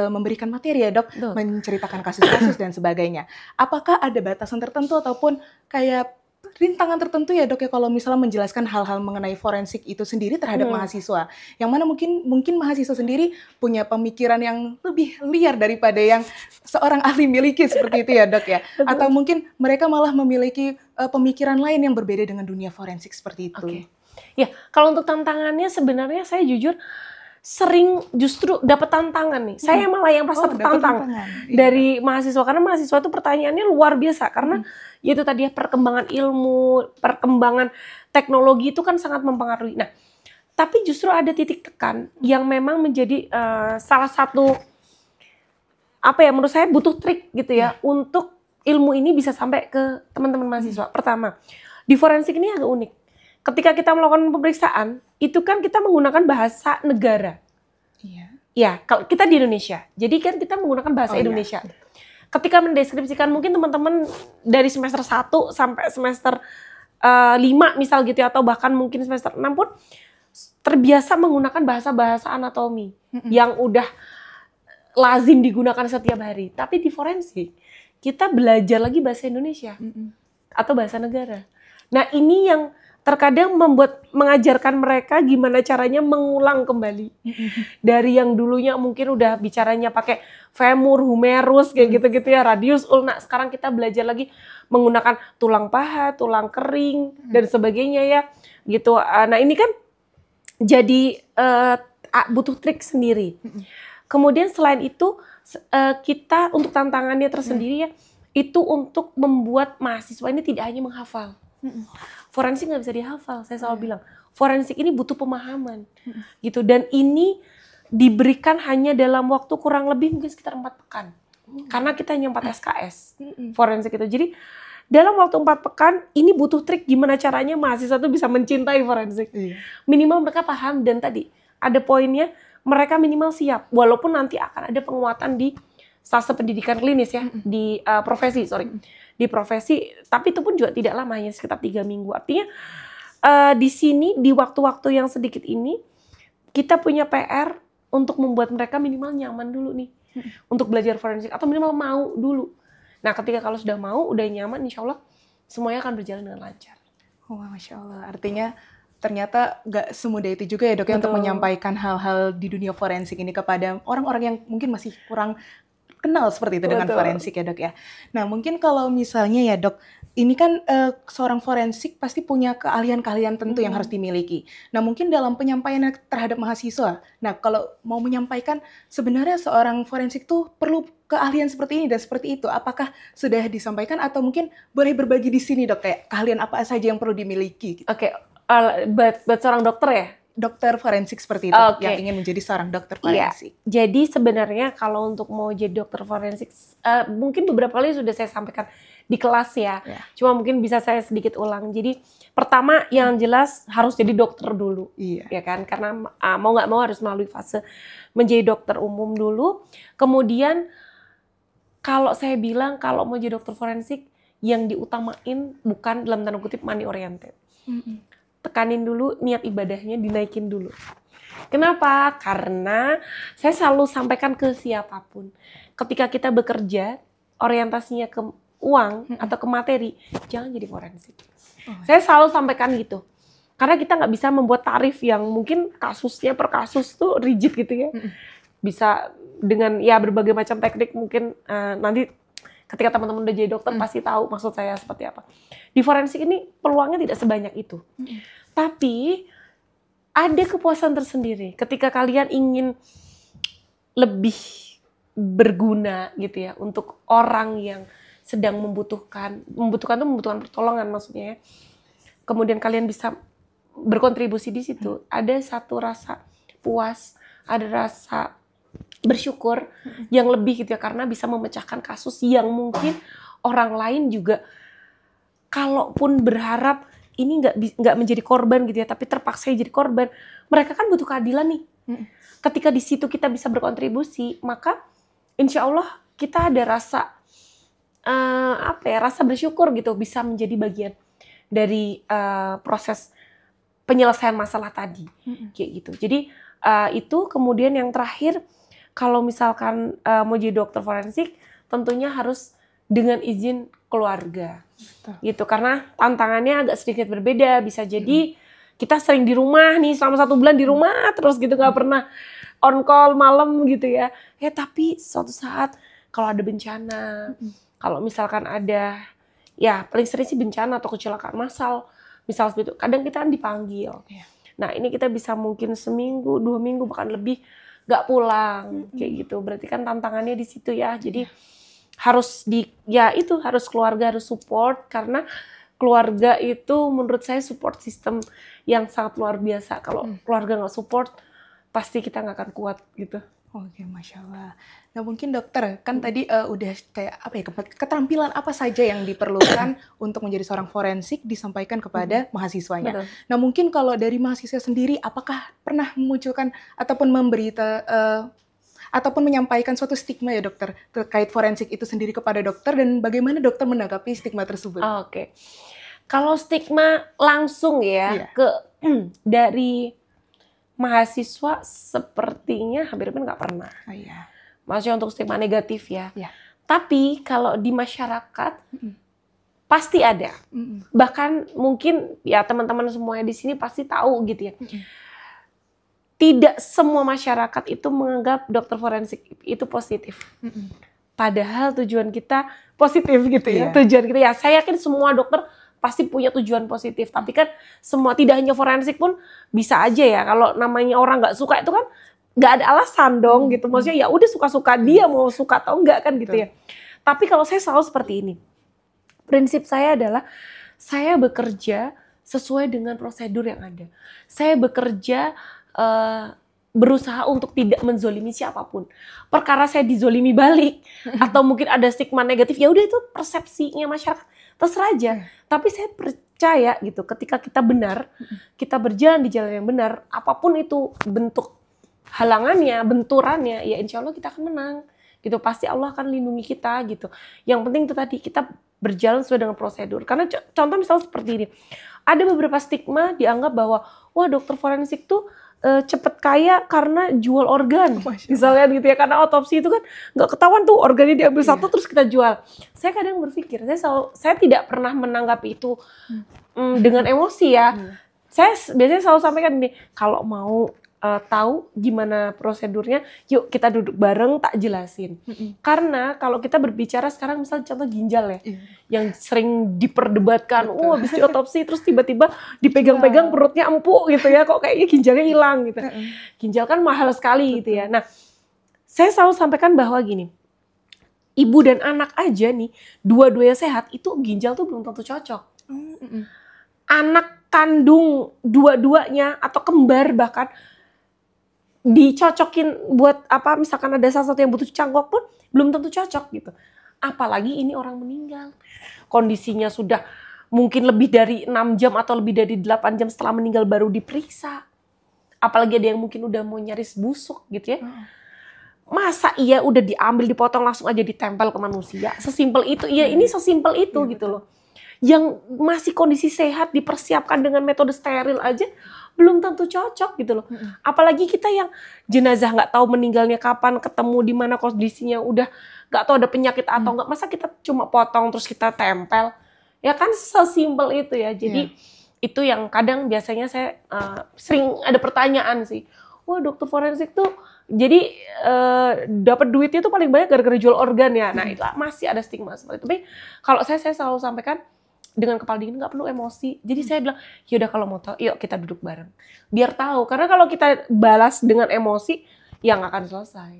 Speaker 1: memberikan materi ya dok, menceritakan kasus-kasus dan sebagainya. Apakah ada batasan tertentu ataupun kayak rintangan tertentu ya dok ya kalau misalnya menjelaskan hal-hal mengenai forensik itu sendiri terhadap mahasiswa, yang mana mungkin mahasiswa sendiri punya pemikiran yang lebih liar daripada yang seorang ahli miliki seperti itu ya dok ya, atau mungkin mereka malah memiliki pemikiran lain yang berbeda dengan dunia forensik seperti itu.
Speaker 2: Ya, kalau untuk tantangannya sebenarnya saya jujur sering justru dapat tantangan nih. Saya malah yang pas dapat tantangan dari mahasiswa, karena mahasiswa itu pertanyaannya luar biasa karena itu tadi ya, perkembangan ilmu, perkembangan teknologi itu kan sangat mempengaruhi. Nah, tapi justru ada titik tekan yang memang menjadi salah satu apa ya, menurut saya butuh trik gitu ya untuk ilmu ini bisa sampai ke teman-teman mahasiswa. Pertama, di forensik ini agak unik. Ketika kita melakukan pemeriksaan, itu kan kita menggunakan bahasa negara. Ya, kalau kita di Indonesia. Jadi kan kita menggunakan bahasa Indonesia. Ketika mendeskripsikan, mungkin teman-teman dari semester 1 sampai semester 5 misal gitu ya, atau bahkan mungkin semester 6 pun terbiasa menggunakan bahasa-bahasa anatomi yang udah lazim digunakan setiap hari. Tapi di forensik, kita belajar lagi bahasa Indonesia atau bahasa negara. Nah, ini yang terkadang mengajarkan mereka gimana caranya mengulang kembali dari yang dulunya mungkin udah bicaranya pakai femur, humerus kayak gitu-gitu ya, radius, ulna. Sekarang kita belajar lagi menggunakan tulang paha, tulang kering dan sebagainya ya, gitu. Nah ini kan jadi butuh trik sendiri. Kemudian selain itu kita untuk tantangannya tersendiri ya, itu untuk membuat mahasiswa ini tidak hanya menghafal. Forensik nggak bisa dihafal, saya selalu bilang. Forensik ini butuh pemahaman, gitu. Dan ini diberikan hanya dalam waktu kurang lebih mungkin sekitar 4 pekan. Karena kita hanya 4 SKS forensik itu. Jadi dalam waktu 4 pekan, ini butuh trik gimana caranya mahasiswa itu bisa mencintai forensik. Minimal mereka paham, dan tadi ada poinnya, mereka minimal siap. Walaupun nanti akan ada penguatan di stase pendidikan klinis ya, di profesi, di profesi, tapi itu pun juga tidak lama, hanya sekitar 3 minggu. Artinya di sini, di waktu-waktu yang sedikit ini, kita punya PR untuk membuat mereka minimal nyaman dulu nih, untuk belajar forensik, atau minimal mau dulu. Nah, ketika kalau sudah mau, udah nyaman, insya Allah semuanya akan berjalan dengan lancar.
Speaker 1: Wah, Masya Allah. Artinya ternyata nggak semudah itu juga ya dok ya, untuk menyampaikan hal-hal di dunia forensik ini kepada orang-orang yang mungkin masih kurang kenal seperti itu dengan forensik ya dok ya. Nah, mungkin kalau misalnya ya dok, ini kan seorang forensik pasti punya keahlian-keahlian tentu yang harus dimiliki. Nah, mungkin dalam penyampaian terhadap mahasiswa, nah kalau mau menyampaikan sebenarnya seorang forensik tuh perlu keahlian seperti ini dan seperti itu, apakah sudah disampaikan atau mungkin boleh berbagi di sini dok, kayak keahlian apa saja yang perlu dimiliki?
Speaker 2: Oke, buat seorang dokter ya?
Speaker 1: Dokter forensik seperti itu, yang ingin menjadi seorang dokter forensik.
Speaker 2: Iya. Jadi sebenarnya kalau untuk mau jadi dokter forensik, mungkin beberapa kali sudah saya sampaikan di kelas ya. Cuma mungkin bisa saya sedikit ulang. Jadi pertama yang jelas harus jadi dokter dulu, ya kan? Karena mau nggak mau harus melalui fase menjadi dokter umum dulu. Kemudian kalau saya bilang kalau mau jadi dokter forensik, yang diutamain bukan dalam tanda kutip money oriented. Tekanin dulu niat ibadahnya, dinaikin dulu. Kenapa? Karena saya selalu sampaikan ke siapapun, ketika kita bekerja orientasinya ke uang atau ke materi, jangan jadi forensik. Saya selalu sampaikan gitu, karena kita nggak bisa membuat tarif yang mungkin kasusnya per kasus tuh rigid gitu ya. Bisa dengan ya berbagai macam teknik, mungkin nanti ketika teman-teman udah jadi dokter pasti tahu maksud saya seperti apa. Di forensik ini peluangnya tidak sebanyak itu. Tapi ada kepuasan tersendiri ketika kalian ingin lebih berguna gitu ya untuk orang yang sedang membutuhkan pertolongan maksudnya ya. Kemudian kalian bisa berkontribusi di situ. Ada satu rasa puas, ada rasa bersyukur yang lebih gitu ya, karena bisa memecahkan kasus yang mungkin orang lain juga kalaupun berharap ini nggak menjadi korban gitu ya, tapi terpaksa jadi korban. Mereka kan butuh keadilan nih. Ketika di situ kita bisa berkontribusi, maka insya Allah kita ada rasa rasa bersyukur gitu, bisa menjadi bagian dari proses penyelesaian masalah tadi, kayak gitu. Jadi itu kemudian yang terakhir, kalau misalkan mau jadi dokter forensik, tentunya harus dengan izin keluarga. Gitu, karena tantangannya agak sedikit berbeda. Bisa jadi kita sering di rumah nih, selama 1 bulan di rumah terus gitu, nggak pernah on call malam gitu ya. Tapi suatu saat kalau ada bencana, kalau misalkan ada, ya paling sering sih bencana atau kecelakaan massal, misal seperti itu, kadang kita kan dipanggil. Nah ini kita bisa mungkin seminggu, 2 minggu bahkan lebih nggak pulang, kayak gitu. Berarti kan tantangannya di situ ya. Jadi harus harus keluarga harus support, karena keluarga itu menurut saya support system yang sangat luar biasa. Kalau keluarga nggak support, pasti kita nggak akan kuat gitu.
Speaker 1: Oke, Masya Allah. Nah mungkin dokter, kan tadi udah kayak keterampilan apa saja yang diperlukan untuk menjadi seorang forensik disampaikan kepada mahasiswanya. Nah mungkin kalau dari mahasiswa sendiri, apakah pernah memunculkan ataupun ataupun menyampaikan suatu stigma ya dokter terkait forensik itu sendiri kepada dokter, dan bagaimana dokter menanggapi stigma tersebut?
Speaker 2: Oke. Kalau stigma langsung ya dari mahasiswa sepertinya hampir nggak pernah. Maksudnya untuk stigma negatif ya. Tapi kalau di masyarakat pasti ada. Bahkan mungkin ya teman-teman semuanya di sini pasti tahu gitu ya. Tidak semua masyarakat itu menganggap dokter forensik itu positif. Padahal tujuan kita positif gitu ya. Tujuan kita ya, saya yakin semua dokter pasti punya tujuan positif. Tapi kan semua, tidak hanya forensik pun bisa aja ya. Kalau namanya orang nggak suka itu kan nggak ada alasan dong gitu. Maksudnya ya udah suka-suka dia, mau suka atau enggak kan gitu ya. Tapi kalau saya selalu seperti ini. Prinsip saya adalah saya bekerja sesuai dengan prosedur yang ada. Saya bekerja berusaha untuk tidak menzolimi siapapun. Perkara saya dizolimi balik atau mungkin ada stigma negatif, ya udah itu persepsinya masyarakat, terserah aja. Tapi saya percaya gitu, ketika kita benar, kita berjalan di jalan yang benar, apapun itu bentuk halangannya, benturannya, ya insya Allah kita akan menang. Gitu, pasti Allah akan lindungi kita gitu. Yang penting itu tadi, kita berjalan sesuai dengan prosedur. Karena contoh misalnya seperti ini, ada beberapa stigma dianggap bahwa wah dokter forensik tuh cepet kaya karena jual organ, misalnya gitu ya, karena otopsi itu kan nggak ketahuan tuh organnya diambil satu terus kita jual. Saya kadang berpikir, saya tidak pernah menanggapi itu dengan emosi ya. Saya biasanya selalu sampaikan ini, kalau mau tahu gimana prosedurnya, yuk kita duduk bareng tak jelasin. Karena kalau kita berbicara sekarang misalnya contoh ginjal ya, yang sering diperdebatkan, habis diotopsi terus tiba-tiba dipegang-pegang perutnya empuk gitu ya, kok kayaknya ginjalnya hilang gitu. Ginjal kan mahal sekali gitu ya. Nah, saya selalu sampaikan bahwa gini, ibu dan anak aja nih, dua-duanya sehat, itu ginjal tuh belum tentu cocok. Anak kandung dua-duanya atau kembar bahkan dicocokin buat apa, misalkan ada salah satu yang butuh cangkok pun belum tentu cocok gitu. Apalagi ini orang meninggal, kondisinya sudah mungkin lebih dari 6 jam atau lebih dari 8 jam setelah meninggal baru diperiksa. Apalagi ada yang mungkin udah mau nyaris busuk gitu ya. Masa iya udah diambil, dipotong langsung aja ditempel ke manusia? Sesimpel itu, ya ini sesimpel itu gitu loh. Yang masih kondisi sehat dipersiapkan dengan metode steril aja belum tentu cocok gitu loh. Apalagi kita yang jenazah nggak tahu meninggalnya kapan, ketemu di mana kondisinya, udah nggak tahu ada penyakit atau nggak, masa kita cuma potong terus kita tempel? Ya kan sesimpel itu ya. Jadi itu yang kadang biasanya saya sering ada pertanyaan sih. Wah dokter forensik tuh jadi dapat duitnya tuh paling banyak gara-gara jual organ ya. Nah itu masih ada stigma seperti itu. Tapi kalau saya selalu sampaikan dengan kepala dingin, nggak perlu emosi. Jadi saya bilang, yaudah kalau mau tahu, yuk kita duduk bareng. Biar tahu, karena kalau kita balas dengan emosi, ya nggak akan selesai.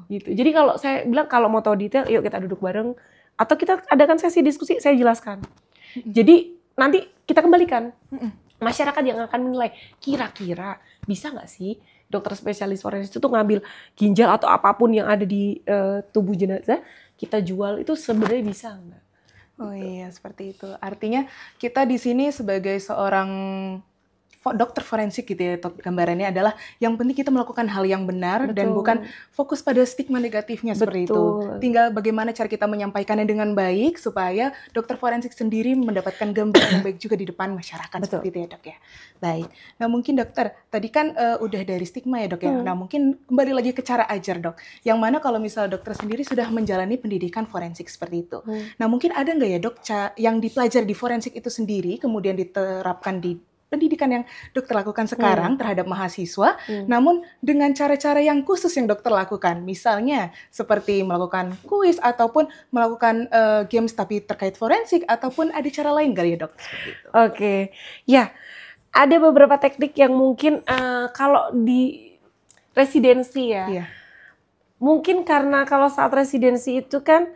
Speaker 2: Gitu. Jadi kalau saya bilang, kalau mau tahu detail, yuk kita duduk bareng. Atau kita adakan sesi diskusi, saya jelaskan. Jadi nanti kita kembalikan. Masyarakat yang akan menilai, kira-kira bisa nggak sih dokter spesialis forensik itu ngambil ginjal atau apapun yang ada di tubuh jenazah, kita jual, itu sebenarnya bisa nggak?
Speaker 1: Oh iya, seperti itu. Artinya kita di sini sebagai seorang dokter forensik gitu ya, gambarannya adalah yang penting kita melakukan hal yang benar. Betul. Dan bukan fokus pada stigma negatifnya seperti itu. Tinggal bagaimana cara kita menyampaikannya dengan baik supaya dokter forensik sendiri mendapatkan gambaran yang baik juga di depan masyarakat. Betul. Seperti itu ya dok ya. Baik. Nah mungkin dokter, tadi kan udah dari stigma ya dok ya. Nah mungkin kembali lagi ke cara ajar dok. Yang mana kalau misal dokter sendiri sudah menjalani pendidikan forensik seperti itu. Nah mungkin ada nggak ya dok yang dipelajari di forensik itu sendiri kemudian diterapkan di pendidikan yang dokter lakukan sekarang terhadap mahasiswa, namun dengan cara-cara yang khusus yang dokter lakukan, misalnya seperti melakukan kuis ataupun melakukan games tapi terkait forensik, ataupun ada cara lain kali ya dok?
Speaker 2: Oke, ya ada beberapa teknik yang mungkin kalau di residensi ya, mungkin karena kalau saat residensi itu kan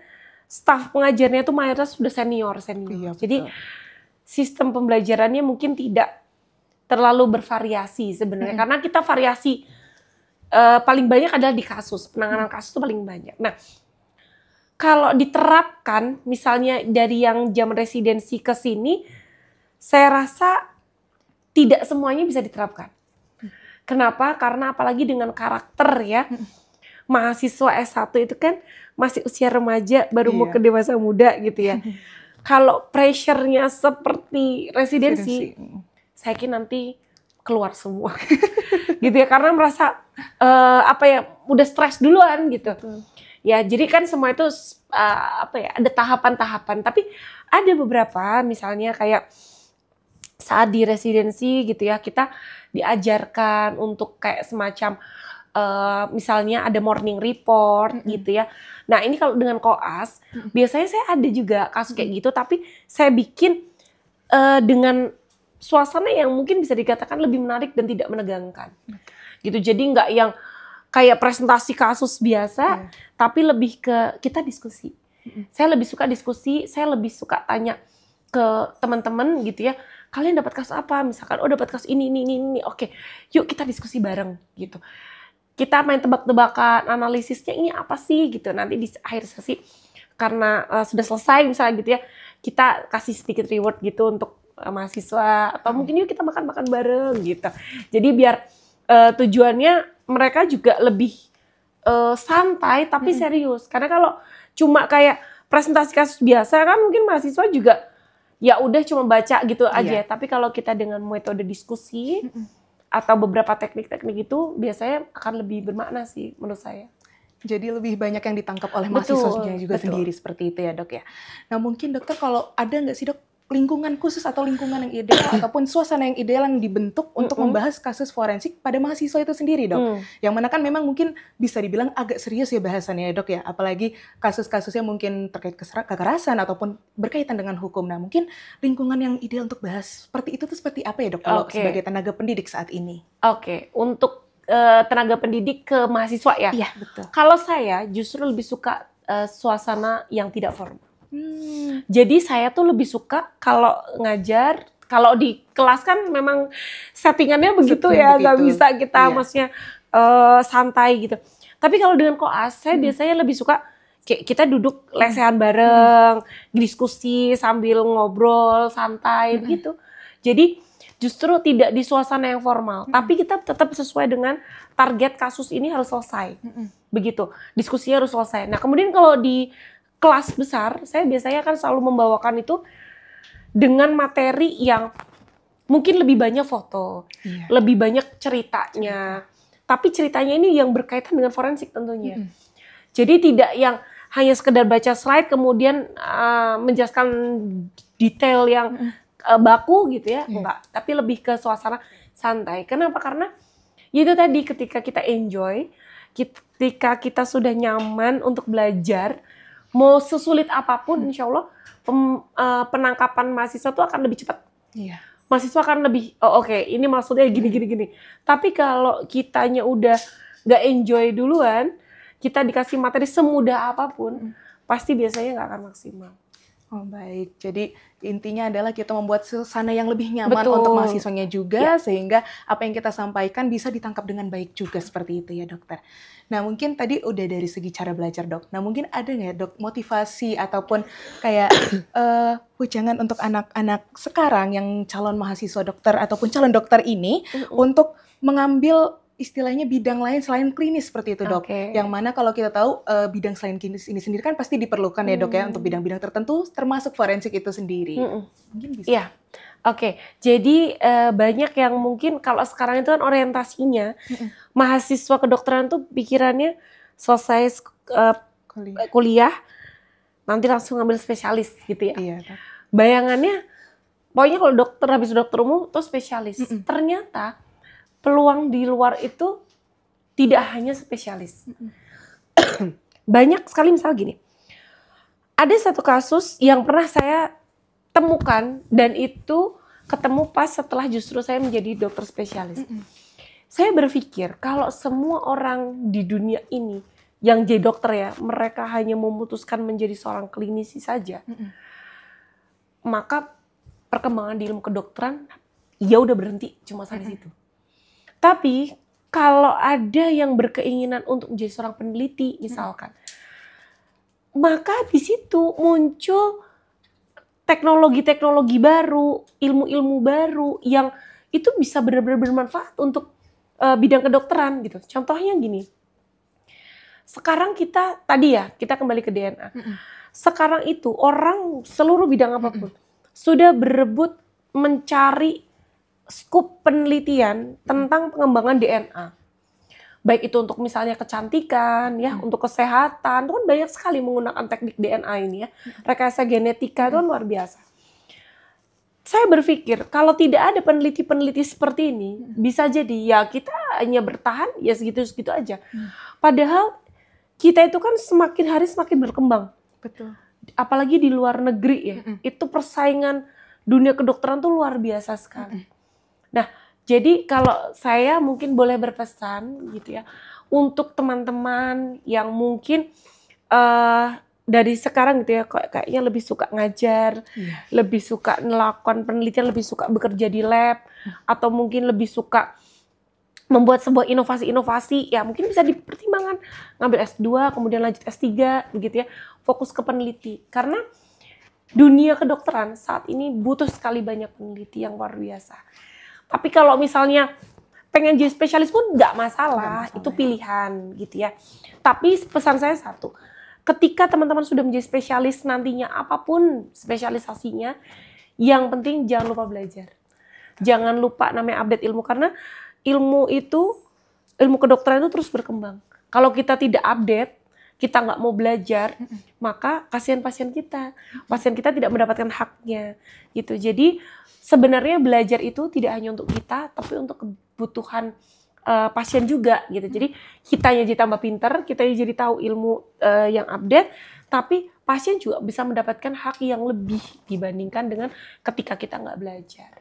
Speaker 2: staf pengajarnya itu mayoritas sudah senior, jadi sistem pembelajarannya mungkin tidak terlalu bervariasi sebenarnya, karena kita variasi paling banyak adalah di kasus, penanganan kasus itu paling banyak. Nah, kalau diterapkan misalnya dari yang jam residensi ke sini, saya rasa tidak semuanya bisa diterapkan. Kenapa? Karena apalagi dengan karakter ya, mahasiswa S1 itu kan masih usia remaja, baru mau ke dewasa muda gitu ya. Kalau pressure-nya seperti residensi, saya kira nanti keluar semua gitu ya, karena merasa udah stres duluan gitu. Ya jadi kan semua itu ada tahapan-tahapan, tapi ada beberapa misalnya kayak saat di residensi gitu ya, kita diajarkan untuk kayak semacam misalnya ada morning report gitu ya. Nah ini kalau dengan koas biasanya saya ada juga kasus kayak gitu, tapi saya bikin dengan suasana yang mungkin bisa dikatakan lebih menarik dan tidak menegangkan. Gitu. Jadi nggak yang kayak presentasi kasus biasa, tapi lebih ke kita diskusi. Saya lebih suka diskusi, saya lebih suka tanya ke teman-teman gitu ya. kalian dapat kasus apa? Misalkan, oh dapat kasus ini. Oke, yuk kita diskusi bareng gitu. Kita main tebak-tebakan, analisisnya ini apa sih gitu. Nanti di akhir sesi karena sudah selesai misalnya gitu ya, kita kasih sedikit reward gitu untuk mahasiswa, atau mungkin yuk kita makan-makan bareng gitu. Jadi biar tujuannya mereka juga lebih santai tapi serius. Karena kalau cuma kayak presentasi kasus biasa kan mungkin mahasiswa juga ya udah cuma baca gitu aja. Tapi kalau kita dengan metode diskusi atau beberapa teknik-teknik itu biasanya akan lebih bermakna sih menurut saya.
Speaker 1: Jadi lebih banyak yang ditangkap oleh mahasiswanya juga sendiri seperti itu ya dok ya. Nah mungkin dokter kalau ada nggak sih dok lingkungan khusus atau lingkungan yang ideal ataupun suasana yang ideal yang dibentuk untuk membahas kasus forensik pada mahasiswa itu sendiri dok? Yang mana kan memang mungkin bisa dibilang agak serius ya bahasannya ya dok ya, apalagi kasus-kasusnya mungkin terkait kekerasan ataupun berkaitan dengan hukum. Nah mungkin lingkungan yang ideal untuk bahas seperti itu tuh seperti apa ya dok kalau sebagai tenaga pendidik saat ini?
Speaker 2: Untuk tenaga pendidik ke mahasiswa ya?
Speaker 1: Iya betul.
Speaker 2: Kalau saya justru lebih suka suasana yang tidak formal. Jadi saya tuh lebih suka kalau ngajar, kalau di kelas kan memang settingannya begitu ya, nggak bisa kita maksudnya santai gitu. Tapi kalau dengan koas, saya biasanya lebih suka kayak kita duduk lesehan bareng, diskusi sambil ngobrol santai gitu. Jadi justru tidak di suasana yang formal, tapi kita tetap sesuai dengan target kasus ini harus selesai. Begitu, diskusinya harus selesai. Nah kemudian kalau di kelas besar, saya biasanya kan selalu membawakan itu dengan materi yang mungkin lebih banyak foto, lebih banyak ceritanya. Tapi ceritanya ini yang berkaitan dengan forensik tentunya. Jadi tidak yang hanya sekedar baca slide kemudian menjelaskan detail yang baku gitu ya, enggak. Tapi lebih ke suasana santai. Kenapa? Karena itu tadi ketika kita enjoy, ketika kita sudah nyaman untuk belajar, mau sesulit apapun, insya Allah penangkapan mahasiswa itu akan lebih cepat. Mahasiswa akan lebih, oke, ini maksudnya gini. Tapi kalau kitanya udah nggak enjoy duluan, kita dikasih materi semudah apapun, pasti biasanya nggak akan maksimal.
Speaker 1: Oh baik, jadi intinya adalah kita membuat suasana yang lebih nyaman untuk mahasiswanya juga, sehingga apa yang kita sampaikan bisa ditangkap dengan baik juga seperti itu ya dokter. Nah mungkin tadi udah dari segi cara belajar dok, nah mungkin ada nggak dok motivasi ataupun kayak wejangan untuk anak-anak sekarang yang calon mahasiswa dokter ataupun calon dokter ini untuk mengambil istilahnya bidang lain selain klinis seperti itu dok. Yang mana kalau kita tahu bidang selain klinis ini sendiri kan pasti diperlukan ya dok ya untuk bidang-bidang tertentu termasuk forensik itu sendiri. Mungkin bisa.
Speaker 2: Iya. Jadi banyak yang mungkin kalau sekarang itu kan orientasinya mahasiswa kedokteran tuh pikirannya selesai kuliah nanti langsung ngambil spesialis gitu ya. Bayangannya pokoknya kalau dokter habis dokter umum tuh spesialis. Ternyata peluang di luar itu tidak hanya spesialis. Banyak sekali misal gini. Ada satu kasus yang pernah saya temukan dan itu ketemu pas setelah justru saya menjadi dokter spesialis. Saya berpikir kalau semua orang di dunia ini yang jadi dokter ya, mereka hanya memutuskan menjadi seorang klinisi saja, maka perkembangan di ilmu kedokteran ya udah berhenti cuma sampai situ. Tapi kalau ada yang berkeinginan untuk menjadi seorang peneliti misalkan, maka di situ muncul teknologi-teknologi baru, ilmu-ilmu baru yang itu bisa benar-benar bermanfaat untuk bidang kedokteran gitu. Contohnya gini, sekarang kita kembali ke DNA. Sekarang itu orang seluruh bidang apapun sudah berebut mencari skup penelitian tentang pengembangan DNA. Baik itu untuk misalnya kecantikan, ya, untuk kesehatan, itu kan banyak sekali menggunakan teknik DNA ini ya. Rekayasa genetika itu kan luar biasa. Saya berpikir kalau tidak ada peneliti-peneliti seperti ini, bisa jadi ya kita hanya bertahan ya segitu-segitu aja. Padahal kita itu kan semakin hari semakin berkembang.
Speaker 1: Betul.
Speaker 2: Apalagi di luar negeri ya, itu persaingan dunia kedokteran tuh luar biasa sekali. Nah, jadi kalau saya mungkin boleh berpesan gitu ya, untuk teman-teman yang mungkin dari sekarang gitu ya, kayaknya lebih suka ngajar, lebih suka melakukan penelitian, lebih suka bekerja di lab, atau mungkin lebih suka membuat sebuah inovasi-inovasi, ya mungkin bisa dipertimbangkan ngambil S2, kemudian lanjut S3, begitu ya, fokus ke peneliti. Karena dunia kedokteran saat ini butuh sekali banyak peneliti yang luar biasa. Tapi kalau misalnya pengen jadi spesialis pun nggak masalah, itu pilihan gitu ya. Tapi pesan saya satu, ketika teman-teman sudah menjadi spesialis nantinya, apapun spesialisasinya, yang penting jangan lupa belajar. Jangan lupa namanya update ilmu, karena ilmu kedokteran itu terus berkembang. Kalau kita tidak update, kita nggak mau belajar, maka kasihan pasien kita. Pasien kita tidak mendapatkan haknya. Gitu. Jadi sebenarnya belajar itu tidak hanya untuk kita, tapi untuk kebutuhan pasien juga gitu. Jadi kitanya jadi tambah pinter, kita jadi tahu ilmu yang update, tapi pasien juga bisa mendapatkan hak yang lebih dibandingkan dengan ketika kita nggak belajar.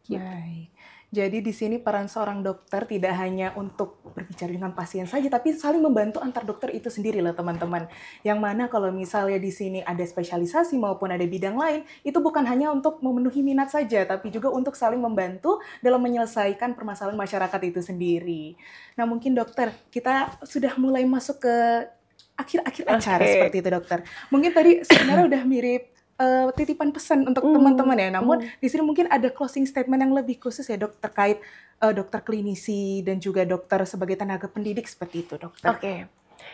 Speaker 1: Gitu. Baik. Jadi di sini peran seorang dokter tidak hanya untuk berbicara dengan pasien saja, tapi saling membantu antar dokter itu sendiri loh teman-teman. Yang mana kalau misalnya di sini ada spesialisasi maupun ada bidang lain, itu bukan hanya untuk memenuhi minat saja, tapi juga untuk saling membantu dalam menyelesaikan permasalahan masyarakat itu sendiri. Nah mungkin dokter, kita sudah mulai masuk ke akhir-akhir acara seperti itu dokter. Mungkin tadi sebenarnya udah mirip titipan pesan untuk teman-teman ya. Namun di sini mungkin ada closing statement yang lebih khusus ya dok, terkait dokter klinisi dan juga dokter sebagai tenaga pendidik seperti itu dokter.
Speaker 2: Oke.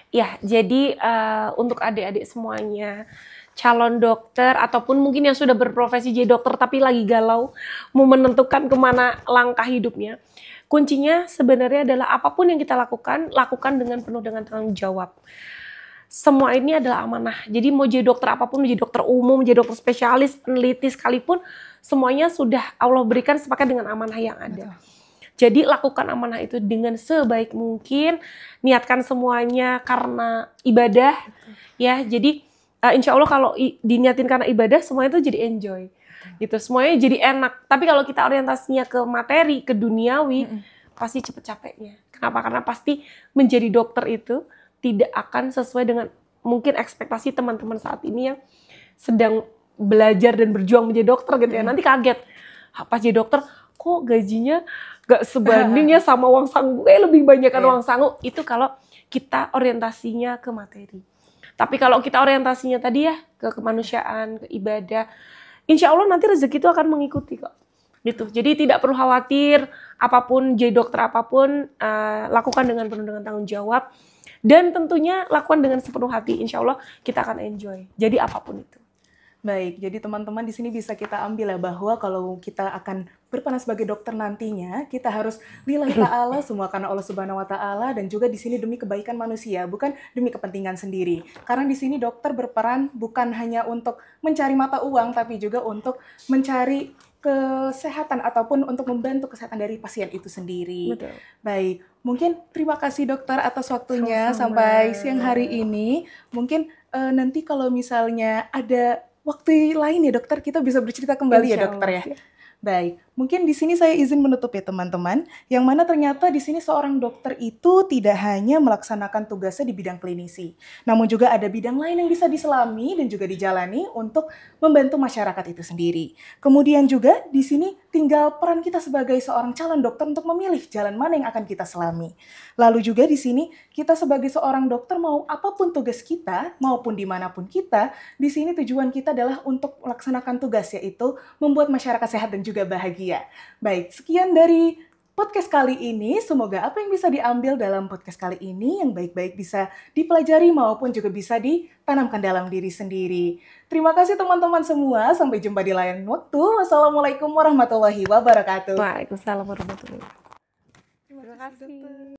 Speaker 2: Ya, jadi untuk adik-adik semuanya, calon dokter ataupun mungkin yang sudah berprofesi jadi dokter tapi lagi galau mau menentukan kemana langkah hidupnya, kuncinya sebenarnya adalah apapun yang kita lakukan, lakukan dengan penuh dengan tanggung jawab. Semua ini adalah amanah. Jadi mau jadi dokter apapun, menjadi dokter umum, menjadi dokter spesialis, peneliti sekalipun, semuanya sudah Allah berikan sepakat dengan amanah yang ada. Betul. Jadi lakukan amanah itu dengan sebaik mungkin, niatkan semuanya karena ibadah. Betul. Ya. Jadi insya Allah kalau diniatin karena ibadah, semuanya itu jadi enjoy. Betul. Gitu, semuanya jadi enak. Tapi kalau kita orientasinya ke materi, ke duniawi, pasti cepet capeknya. Kenapa? Karena pasti menjadi dokter itu tidak akan sesuai dengan mungkin ekspektasi teman-teman saat ini yang sedang belajar dan berjuang menjadi dokter gitu ya. Nanti kaget, pas jadi dokter kok gajinya gak sebanding ya sama uang sangu, lebih banyak kan uang sangu. Itu kalau kita orientasinya ke materi. Tapi kalau kita orientasinya tadi ya ke kemanusiaan, ke ibadah, insya Allah nanti rezeki itu akan mengikuti kok. Gitu. Jadi tidak perlu khawatir, apapun jadi dokter apapun, lakukan dengan penuh dengan tanggung jawab. Dan tentunya lakukan dengan sepenuh hati, insya Allah kita akan enjoy. Jadi apapun itu.
Speaker 1: Baik, jadi teman-teman di sini bisa kita ambil ya bahwa kalau kita akan berperan sebagai dokter nantinya, kita harus lillahi ta'ala, semua karena Allah Subhanahu wa Ta'ala, dan juga di sini demi kebaikan manusia, bukan demi kepentingan sendiri. Karena di sini dokter berperan bukan hanya untuk mencari mata uang, tapi juga untuk mencari kesehatan ataupun untuk membantu kesehatan dari pasien itu sendiri. Betul. Baik, mungkin terima kasih dokter atas waktunya sampai siang hari ini. Mungkin nanti kalau misalnya ada waktu lain ya dokter, kita bisa bercerita kembali ya dokter ya. Baik, mungkin di sini saya izin menutup ya teman-teman, yang mana ternyata di sini seorang dokter itu tidak hanya melaksanakan tugasnya di bidang klinisi, namun juga ada bidang lain yang bisa diselami dan juga dijalani untuk membantu masyarakat itu sendiri. Kemudian juga di sini tinggal peran kita sebagai seorang calon dokter untuk memilih jalan mana yang akan kita selami. Lalu juga di sini kita sebagai seorang dokter mau apapun tugas kita maupun dimanapun kita, di sini tujuan kita adalah untuk melaksanakan tugas, yaitu membuat masyarakat sehat dan juga bahagia. Baik, sekian dari podcast kali ini. Semoga apa yang bisa diambil dalam podcast kali ini yang baik-baik bisa dipelajari maupun juga bisa ditanamkan dalam diri sendiri. Terima kasih teman-teman semua. Sampai jumpa di lain waktu. Wassalamualaikum warahmatullahi wabarakatuh.
Speaker 2: Waalaikumsalam warahmatullahi wabarakatuh. Terima kasih.